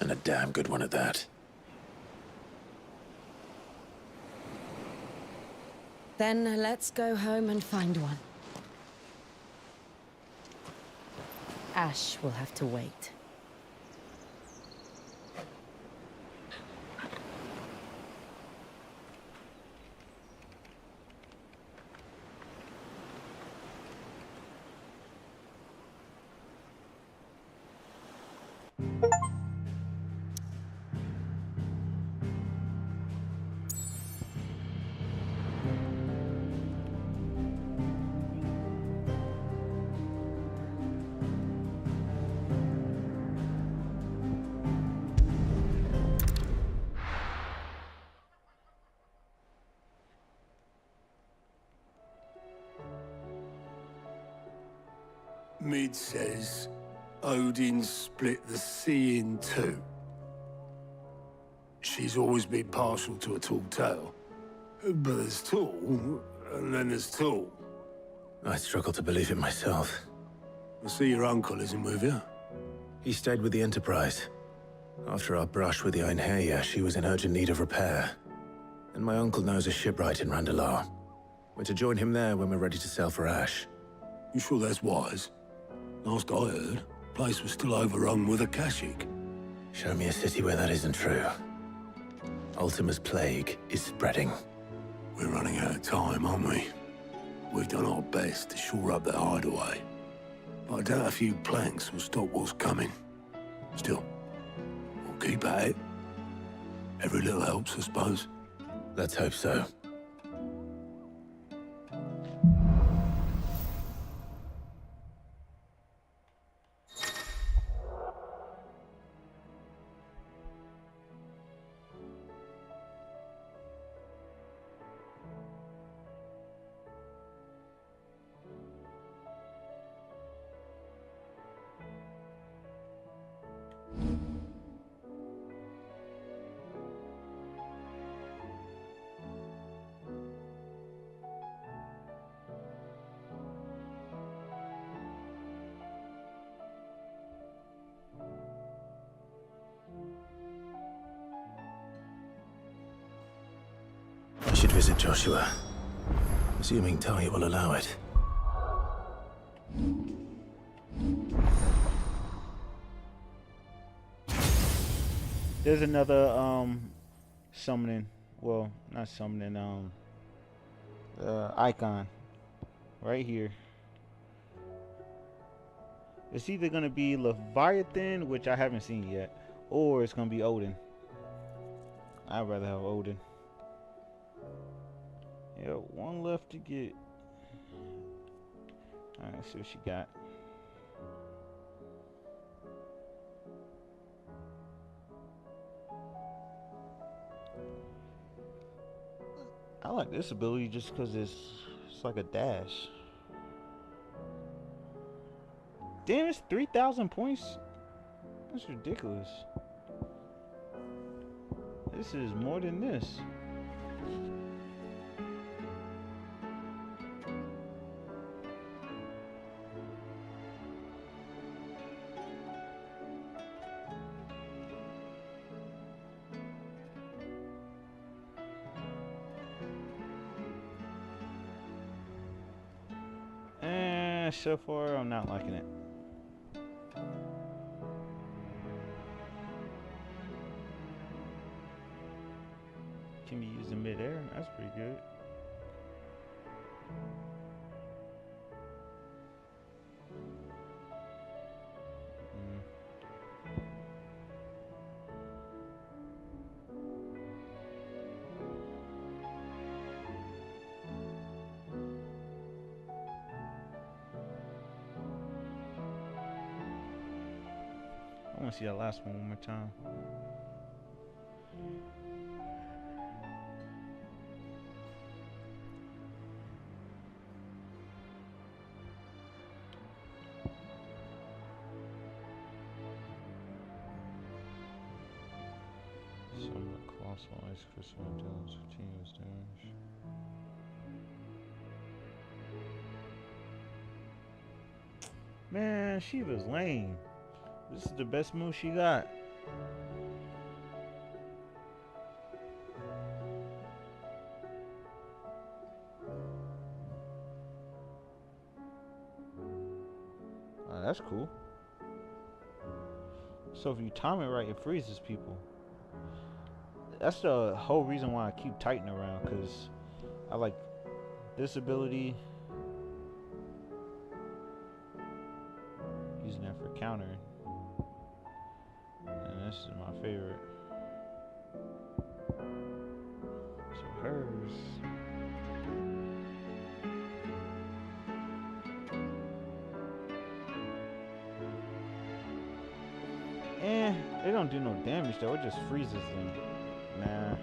And a damn good one at that. Then let's go home and find one. Ash will have to wait. Mid says Odin split the sea in two. She's always been partial to a tall tale. But there's tall, and then there's tall. I struggle to believe it myself. I see your uncle isn't with you. He stayed with the Enterprise. After our brush with the Einherjar, she was in urgent need of repair. And my uncle knows a shipwright in Randalar. We're to join him there when we're ready to sail for Ash. You sure that's wise? Last I heard, the place was still overrun with Akashic. Show me a city where that isn't true. Ultima's plague is spreading. We're running out of time, aren't we? We've done our best to shore up that hideaway. But I doubt a few planks will stop what's coming. Still, we'll keep at it. Every little helps, I suppose. Let's hope so. I should visit Joshua, assuming Talia will allow it. There's another summoning, well, not summoning, icon right here. It's either gonna be Leviathan, which I haven't seen yet, or it's gonna be Odin. I'd rather have Odin. Yeah, one left to get. Alright, let's see what she got. I like this ability just because it's like a dash. Damn, it's 3,000 points. That's ridiculous. This is more than this. So far, I'm not liking it. Can be used in midair. That's pretty good. I want to see that last one more time. Some of the colossal ice crystal deals continuous damage. Man, she was lame. This is the best move she got. Oh, that's cool. So if you time it right, it freezes people. That's the whole reason why I keep Titan around, because I like this ability. Using that for countering. And this is my favorite. So hers. They don't do no damage though, it just freezes them. Nah.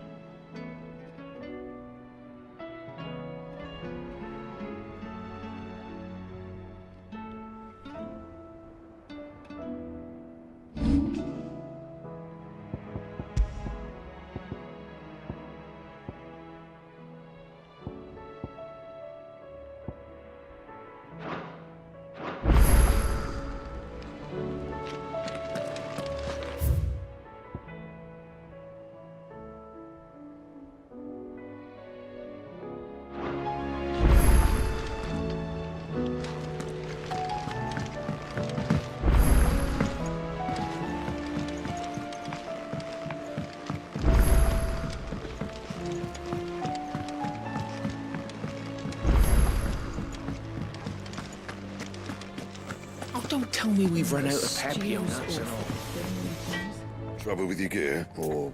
Don't tell me we've run out of papillon nuts and all. Trouble with your gear, or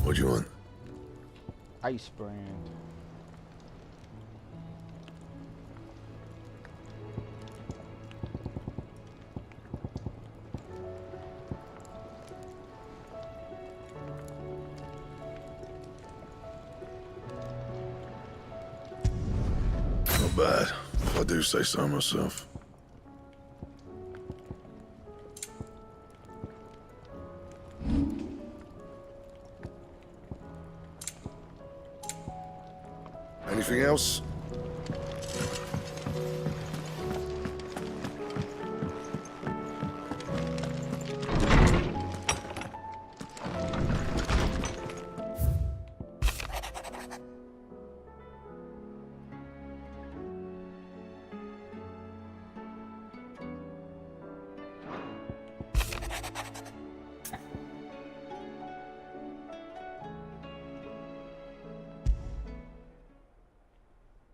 what do you want? Ice brand. Not bad, if I do say so myself. Anything else?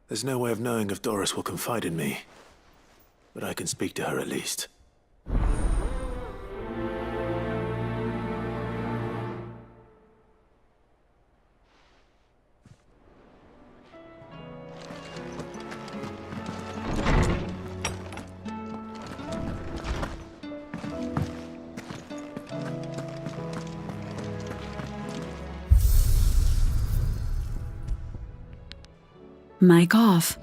There's no way of knowing if Doris will confide in me, but I can speak to her at least. Mic off.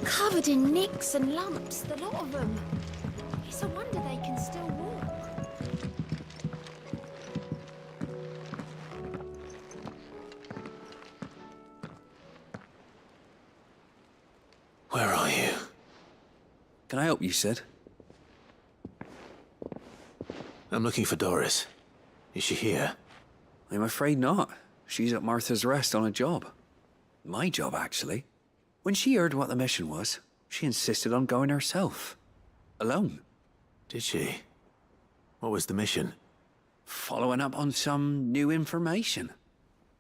Covered in nicks and lumps, the lot of them. It's a wonder they can still walk. Where are you? Can I help you, Sid? I'm looking for Doris. Is she here? I'm afraid not. She's at Martha's Rest on a job. My job, actually. When she heard what the mission was, she insisted on going herself. Alone. Did she? What was the mission? Following up on some new information.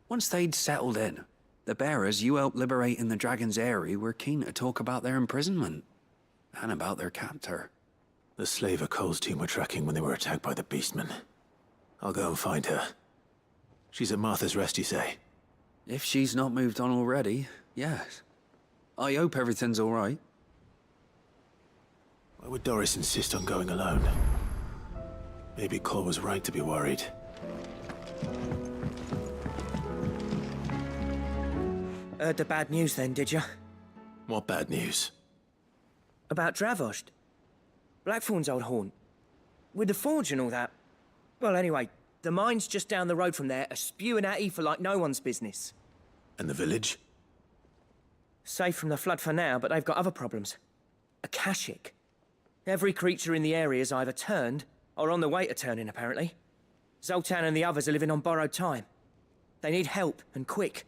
Once they'd settled in, the bearers you helped liberate in the Dragon's Eyrie were keen to talk about their imprisonment. And about their captor. The slaver Cole's team were tracking when they were attacked by the Beastmen. I'll go and find her. She's at Martha's Rest, you say? If she's not moved on already, yes. I hope everything's all right. Why would Doris insist on going alone? Maybe Cole was right to be worried. Heard the bad news then, did you? What bad news? About Dravost. Blackthorn's old haunt. With the forge and all that. Well, anyway, the mines just down the road from there are spewing at Aoife like no one's business. And the village? Safe from the flood for now, but they've got other problems. Akashic. Every creature in the area is either turned, or on the way to turning, apparently. Zoltan and the others are living on borrowed time. They need help, and quick.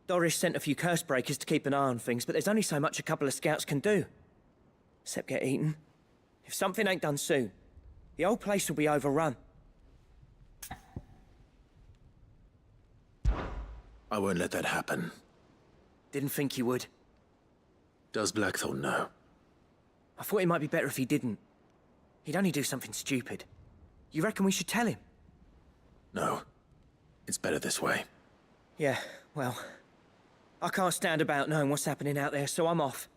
Doris sent a few curse breakers to keep an eye on things, but there's only so much a couple of scouts can do. Except get eaten. If something ain't done soon, the whole place will be overrun. I won't let that happen. Didn't think you would. Does Blackthorn know? I thought it might be better if he didn't. He'd only do something stupid. You reckon we should tell him? No. It's better this way. Yeah, well, I can't stand about knowing what's happening out there, so I'm off.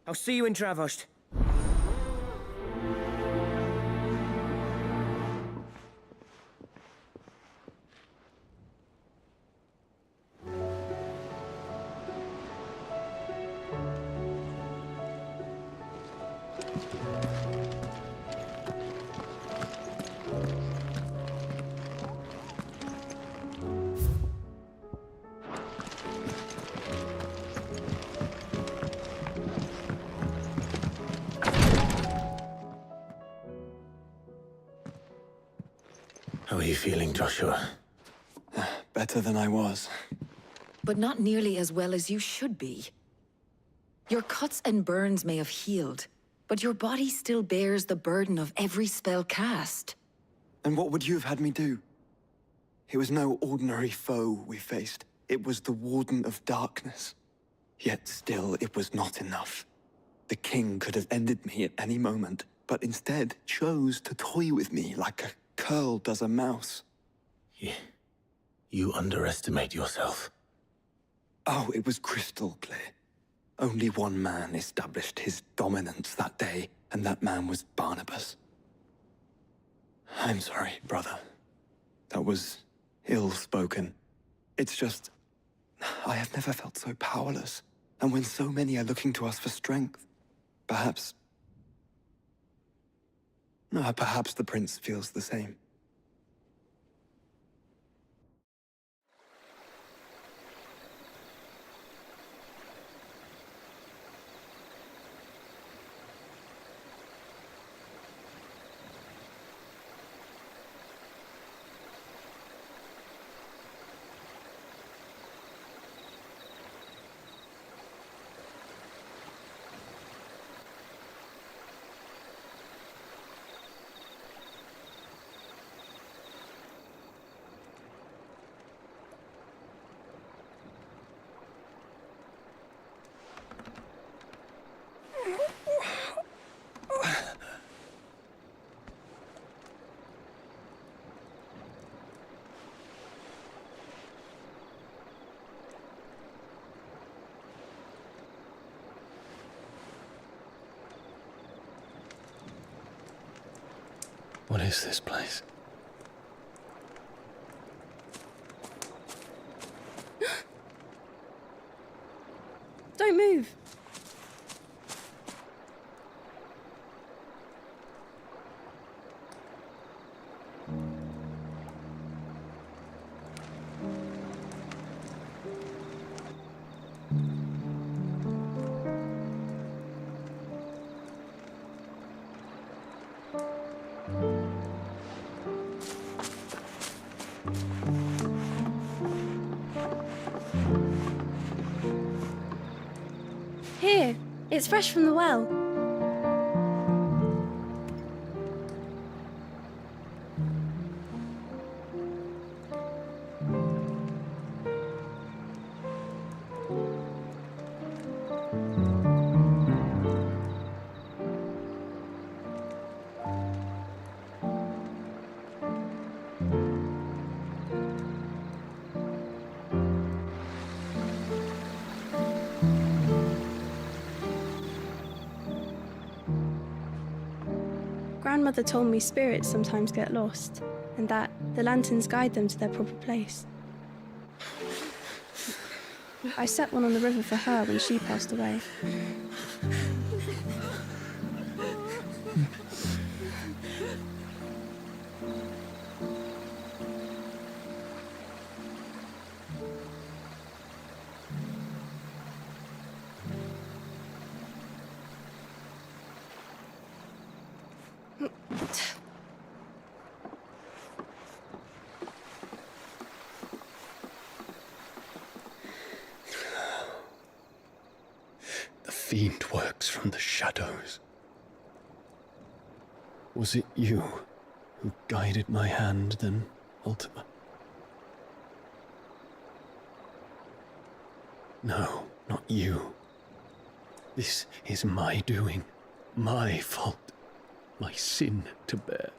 I'll see you in Dravost. How are you feeling, Joshua? Better than I was. But not nearly as well as you should be. Your cuts and burns may have healed, but your body still bears the burden of every spell cast. And what would you have had me do? It was no ordinary foe we faced. It was the Warden of Darkness. Yet still, it was not enough. The king could have ended me at any moment, but instead chose to toy with me like a curl does a mouse. You underestimate yourself. Oh, it was crystal clear. Only one man established his dominance that day, and that man was Barnabas. I'm sorry, brother. That was ill-spoken. It's just, I have never felt so powerless. And when so many are looking to us for strength, perhaps the prince feels the same. What is this place? Don't move. Here, it's fresh from the well. Grandmother told me spirits sometimes get lost, and that the lanterns guide them to their proper place. I set one on the river for her when she passed away. The fiend works from the shadows. Was it you who guided my hand then, Ultima? No, not you. This is my doing, my fault, my sin to bear.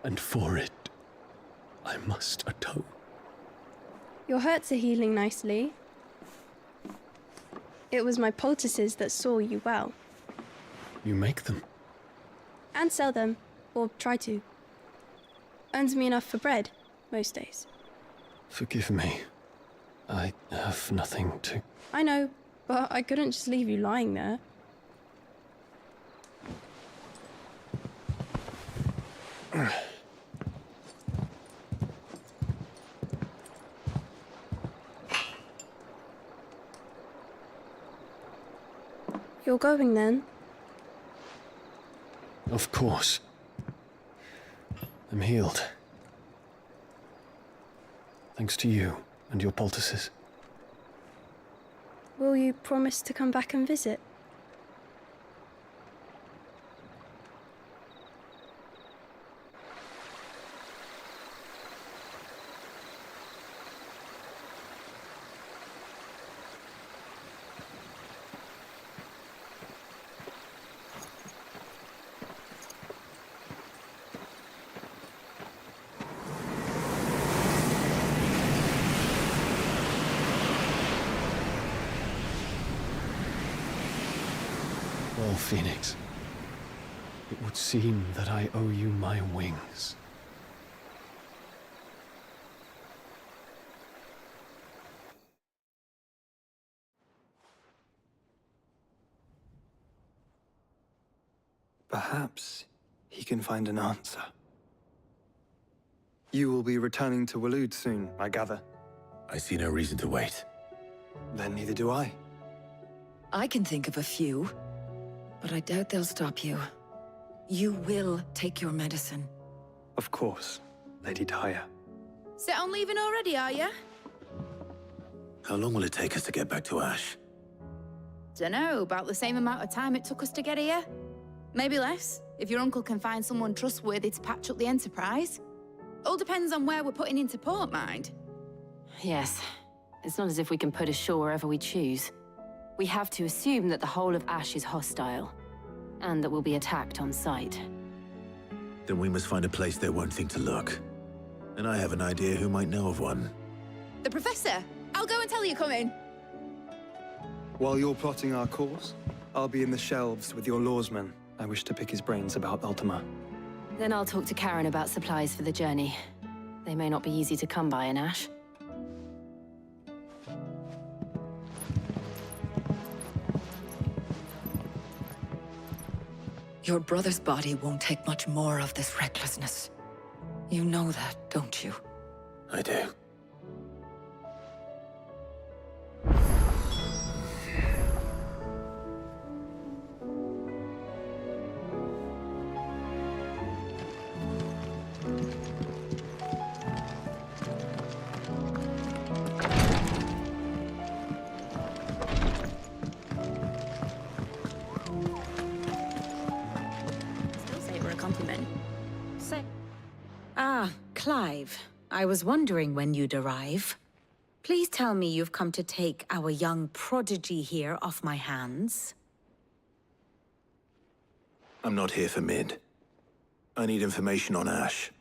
And for it, I must atone. Your hurts are healing nicely. It was my poultices that saw you well. You make them? And sell them, or try to. Earns me enough for bread, most days. Forgive me. I have nothing to... I know, but I couldn't just leave you lying there. You're going then? Of course. I'm healed. Thanks to you and your poultices. Will you promise to come back and visit? Well, Phoenix, it would seem that I owe you my wings. Perhaps he can find an answer. You will be returning to Waloed soon, I gather. I see no reason to wait. Then neither do I. I can think of a few, but I doubt they'll stop you. You will take your medicine. Of course, Lady Daya. Set on leaving already, are you? How long will it take us to get back to Ash? Dunno, about the same amount of time it took us to get here. Maybe less, if your uncle can find someone trustworthy to patch up the Enterprise. All depends on where we're putting into port, mind. Yes. It's not as if we can put ashore wherever we choose. We have to assume that the whole of Ash is hostile, and that we'll be attacked on sight. Then we must find a place they won't think to look. And I have an idea who might know of one. The Professor! I'll go and tell you come in. While you're plotting our course, I'll be in the shelves with your lawsman. I wish to pick his brains about Ultima. Then I'll talk to Karen about supplies for the journey. They may not be easy to come by in Ash. Your brother's body won't take much more of this recklessness. You know that, don't you? I do. Ah, Clive. I was wondering when you'd arrive. Please tell me you've come to take our young prodigy here off my hands. I'm not here for Mid. I need information on Ash.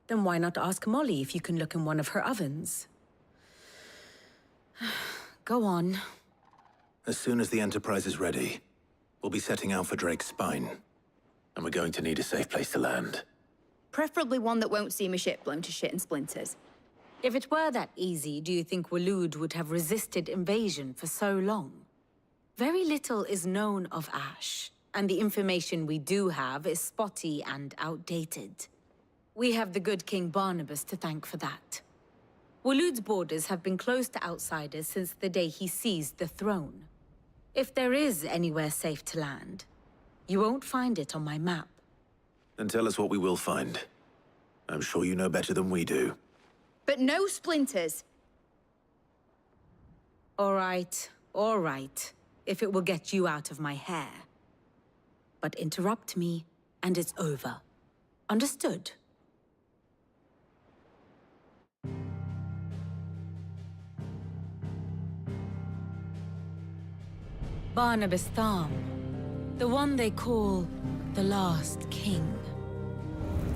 Then why not ask Molly if you can look in one of her ovens? Go on. As soon as the Enterprise is ready, we'll be setting out for Drake's Spine. And we're going to need a safe place to land. Preferably one that won't see my ship blown to shit and splinters. If it were that easy, do you think Waloed would have resisted invasion for so long? Very little is known of Ash, and the information we do have is spotty and outdated. We have the good King Barnabas to thank for that. Waloed's borders have been closed to outsiders since the day he seized the throne. If there is anywhere safe to land, you won't find it on my map. Then tell us what we will find. I'm sure you know better than we do. But no splinters. All right, if it will get you out of my hair. But interrupt me, and it's over. Understood? Barnabas Tharm, the one they call the Last King.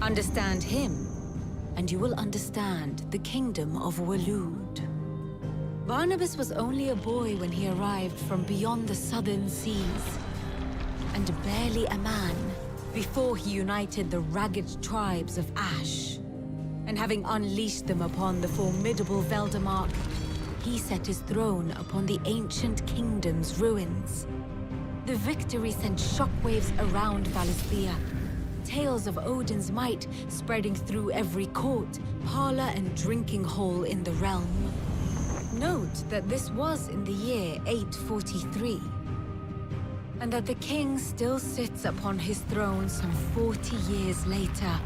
Understand him, and you will understand the kingdom of Waloed. Barnabas was only a boy when he arrived from beyond the southern seas, and barely a man before he united the ragged tribes of Ash. And having unleashed them upon the formidable Veldemark, he set his throne upon the ancient kingdom's ruins. The victory sent shockwaves around Valisthea, tales of Odin's might spreading through every court, parlor, and drinking hole in the realm. Note that this was in the year 843, and that the king still sits upon his throne some 40 years later,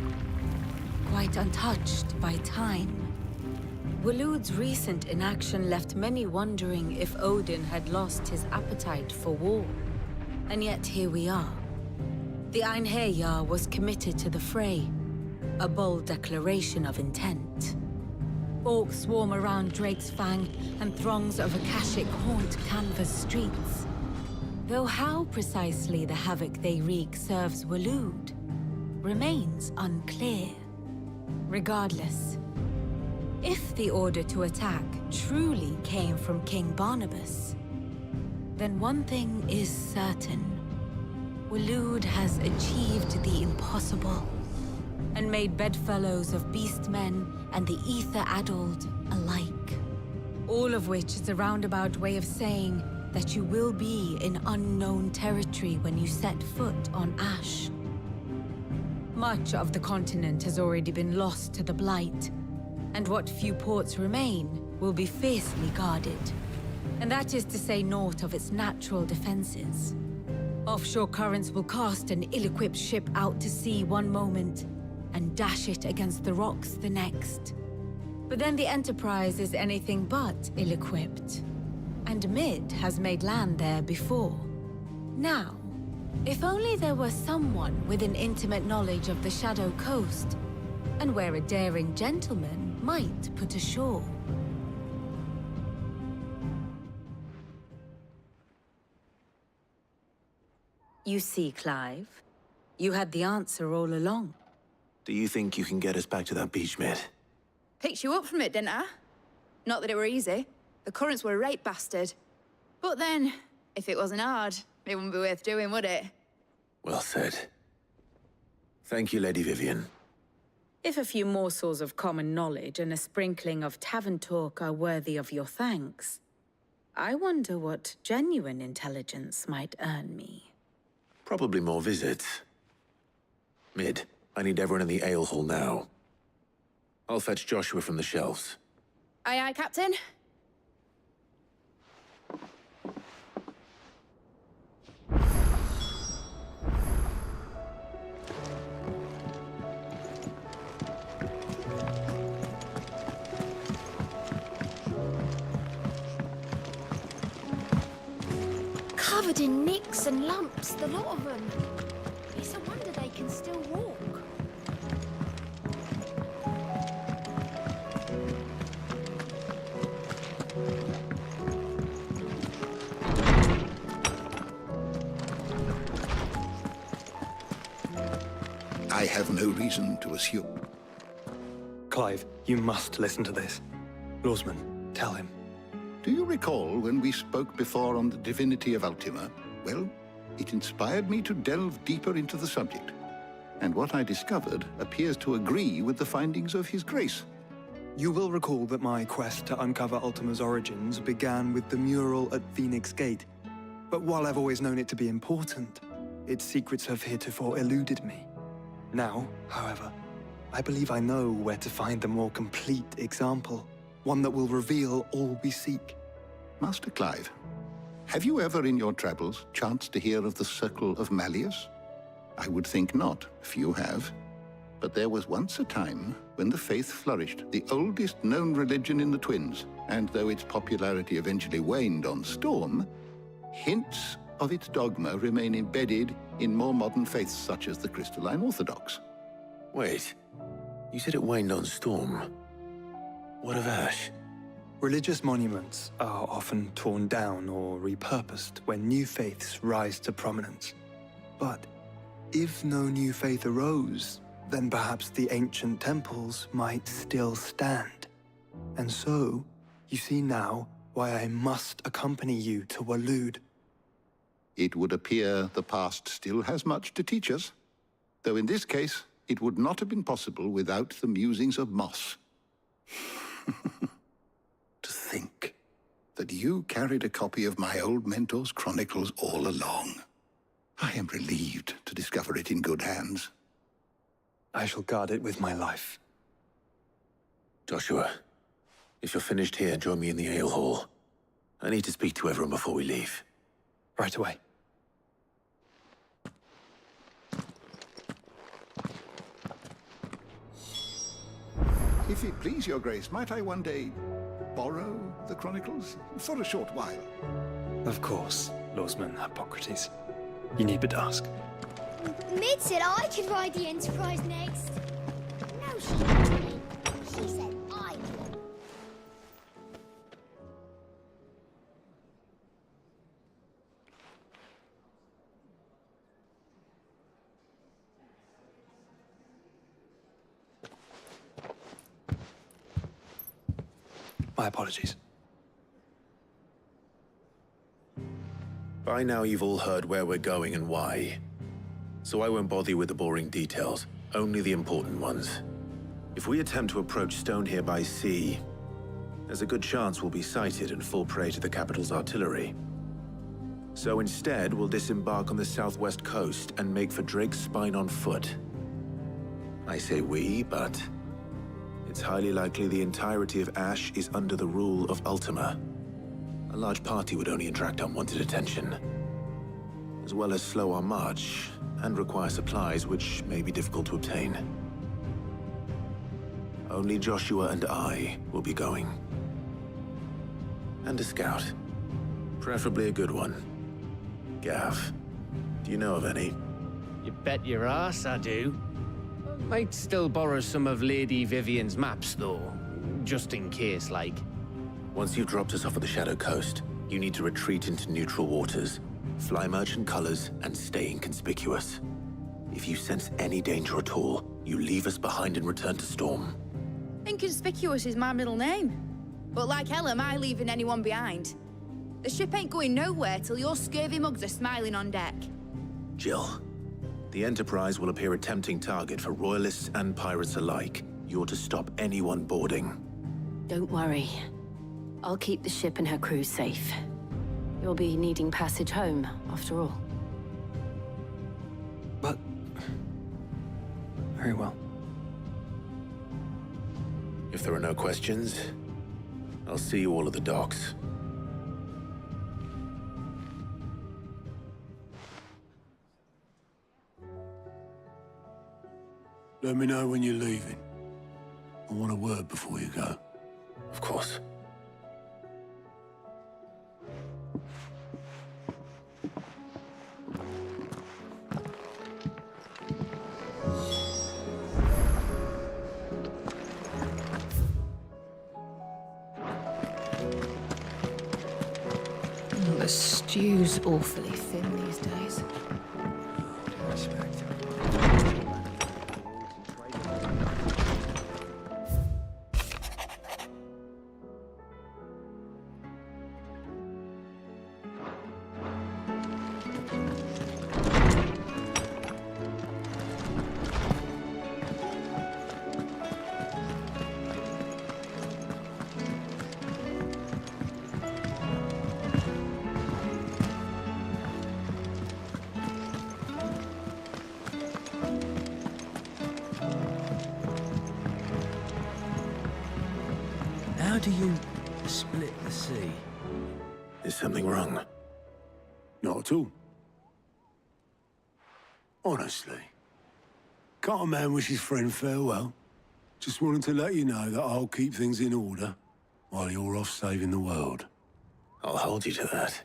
quite untouched by time. Waloed's recent inaction left many wondering if Odin had lost his appetite for war. And yet here we are. The Einherjar was committed to the fray, a bold declaration of intent. Orcs swarm around Drake's Fang, and throngs of Akashic haunt Canva's streets. Though how precisely the havoc they wreak serves Waloed remains unclear. Regardless, if the order to attack truly came from King Barnabas, then one thing is certain. Waloed has achieved the impossible, and made bedfellows of beastmen and the ether-addled alike. All of which is a roundabout way of saying that you will be in unknown territory when you set foot on Ash. Much of the continent has already been lost to the Blight, and what few ports remain will be fiercely guarded. And that is to say naught of its natural defenses. Offshore currents will cast an ill-equipped ship out to sea one moment, and dash it against the rocks the next. But then the Enterprise is anything but ill-equipped, and Mid has made land there before. Now, if only there were someone with an intimate knowledge of the Shadow Coast, and where a daring gentleman might put ashore. You see, Clive, you had the answer all along. Do you think you can get us back to that beach, Mid? Picked you up from it, didn't I? Not that it were easy. The currents were a right bastard. But then, if it wasn't hard, it wouldn't be worth doing, would it? Well said. Thank you, Lady Vivian. If a few morsels of common knowledge and a sprinkling of tavern talk are worthy of your thanks, I wonder what genuine intelligence might earn me. Probably more visits. Mid, I need everyone in the ale hall now. I'll fetch Joshua from the shelves. Aye, aye, Captain. Covered in nicks and lumps, the lot of them. It's a wonder they can still walk. I have no reason to assume. Clive, you must listen to this. Lawsman, tell him. Do you recall when we spoke before on the divinity of Ultima? Well, it inspired me to delve deeper into the subject. And what I discovered appears to agree with the findings of His Grace. You will recall that my quest to uncover Ultima's origins began with the mural at Phoenix Gate. But while I've always known it to be important, its secrets have heretofore eluded me. Now, however, I believe I know where to find the more complete example. One that will reveal all we seek. Master Clive, have you ever in your travels chanced to hear of the Circle of Malleus? I would think not, few have. But there was once a time when the faith flourished, the oldest known religion in the Twins, and though its popularity eventually waned on Storm, hints of its dogma remain embedded in more modern faiths such as the Crystalline Orthodox. Wait, you said it waned on Storm. What of Ash? Religious monuments are often torn down or repurposed when new faiths rise to prominence. But if no new faith arose, then perhaps the ancient temples might still stand. And so, you see now why I must accompany you to Waloed. It would appear the past still has much to teach us, though in this case, it would not have been possible without the musings of Moss. To think that you carried a copy of my old mentor's chronicles all along. I am relieved to discover it in good hands. I shall guard it with my life. Joshua, if you're finished here, join me in the ale hall. I need to speak to everyone before we leave. Right away. If it please your grace, might I one day borrow the chronicles for a short while? Of course, Lordsman Hippocrates. You need but ask. Mid said I could ride the Enterprise next. No, she didn't. She said I could. My apologies. By now you've all heard where we're going and why. So I won't bother you with the boring details, only the important ones. If we attempt to approach Stone here by sea, there's a good chance we'll be sighted and fall prey to the capital's artillery. So instead, we'll disembark on the southwest coast and make for Drake's Spine on foot. I say we, but it's highly likely the entirety of Ash is under the rule of Ultima. A large party would only attract unwanted attention, as well as slow our march and require supplies which may be difficult to obtain. Only Joshua and I will be going. And a scout. Preferably a good one. Gav, do you know of any? You bet your ass I do. Might still borrow some of Lady Vivian's maps, though. Just in case, like. Once you've dropped us off at the Shadow Coast, you need to retreat into neutral waters, fly merchant colors, and stay inconspicuous. If you sense any danger at all, you leave us behind and return to Storm. Inconspicuous is my middle name. But like hell am I leaving anyone behind. The ship ain't going nowhere till your scurvy mugs are smiling on deck. Jill, the Enterprise will appear a tempting target for royalists and pirates alike. You're to stop anyone boarding. Don't worry. I'll keep the ship and her crew safe. You'll be needing passage home, after all. But... very well. If there are no questions, I'll see you all at the docks. Let me know when you're leaving. I want a word before you go. Of course. The stew's awfully thin these days. How do you split the sea? Is something wrong? Not at all. Honestly. Can't a man wish his friend farewell? Just wanted to let you know that I'll keep things in order while you're off saving the world. I'll hold you to that.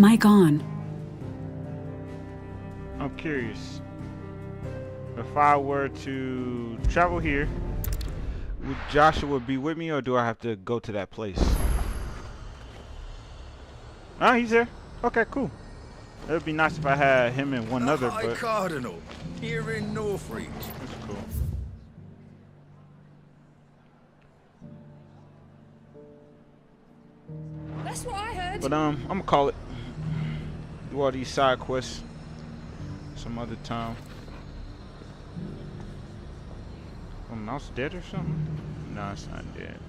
Mic on. I'm curious. If I were to travel here, would Joshua be with me, or do I have to go to that place? Ah, he's there. Okay, cool. It would be nice if I had him and one other, High but Cardinal, here in Northreach. that's cool. That's what I heard. But I'm gonna call it. Do all these side quests some other time. Oh, mouse dead or something? No, it's not dead.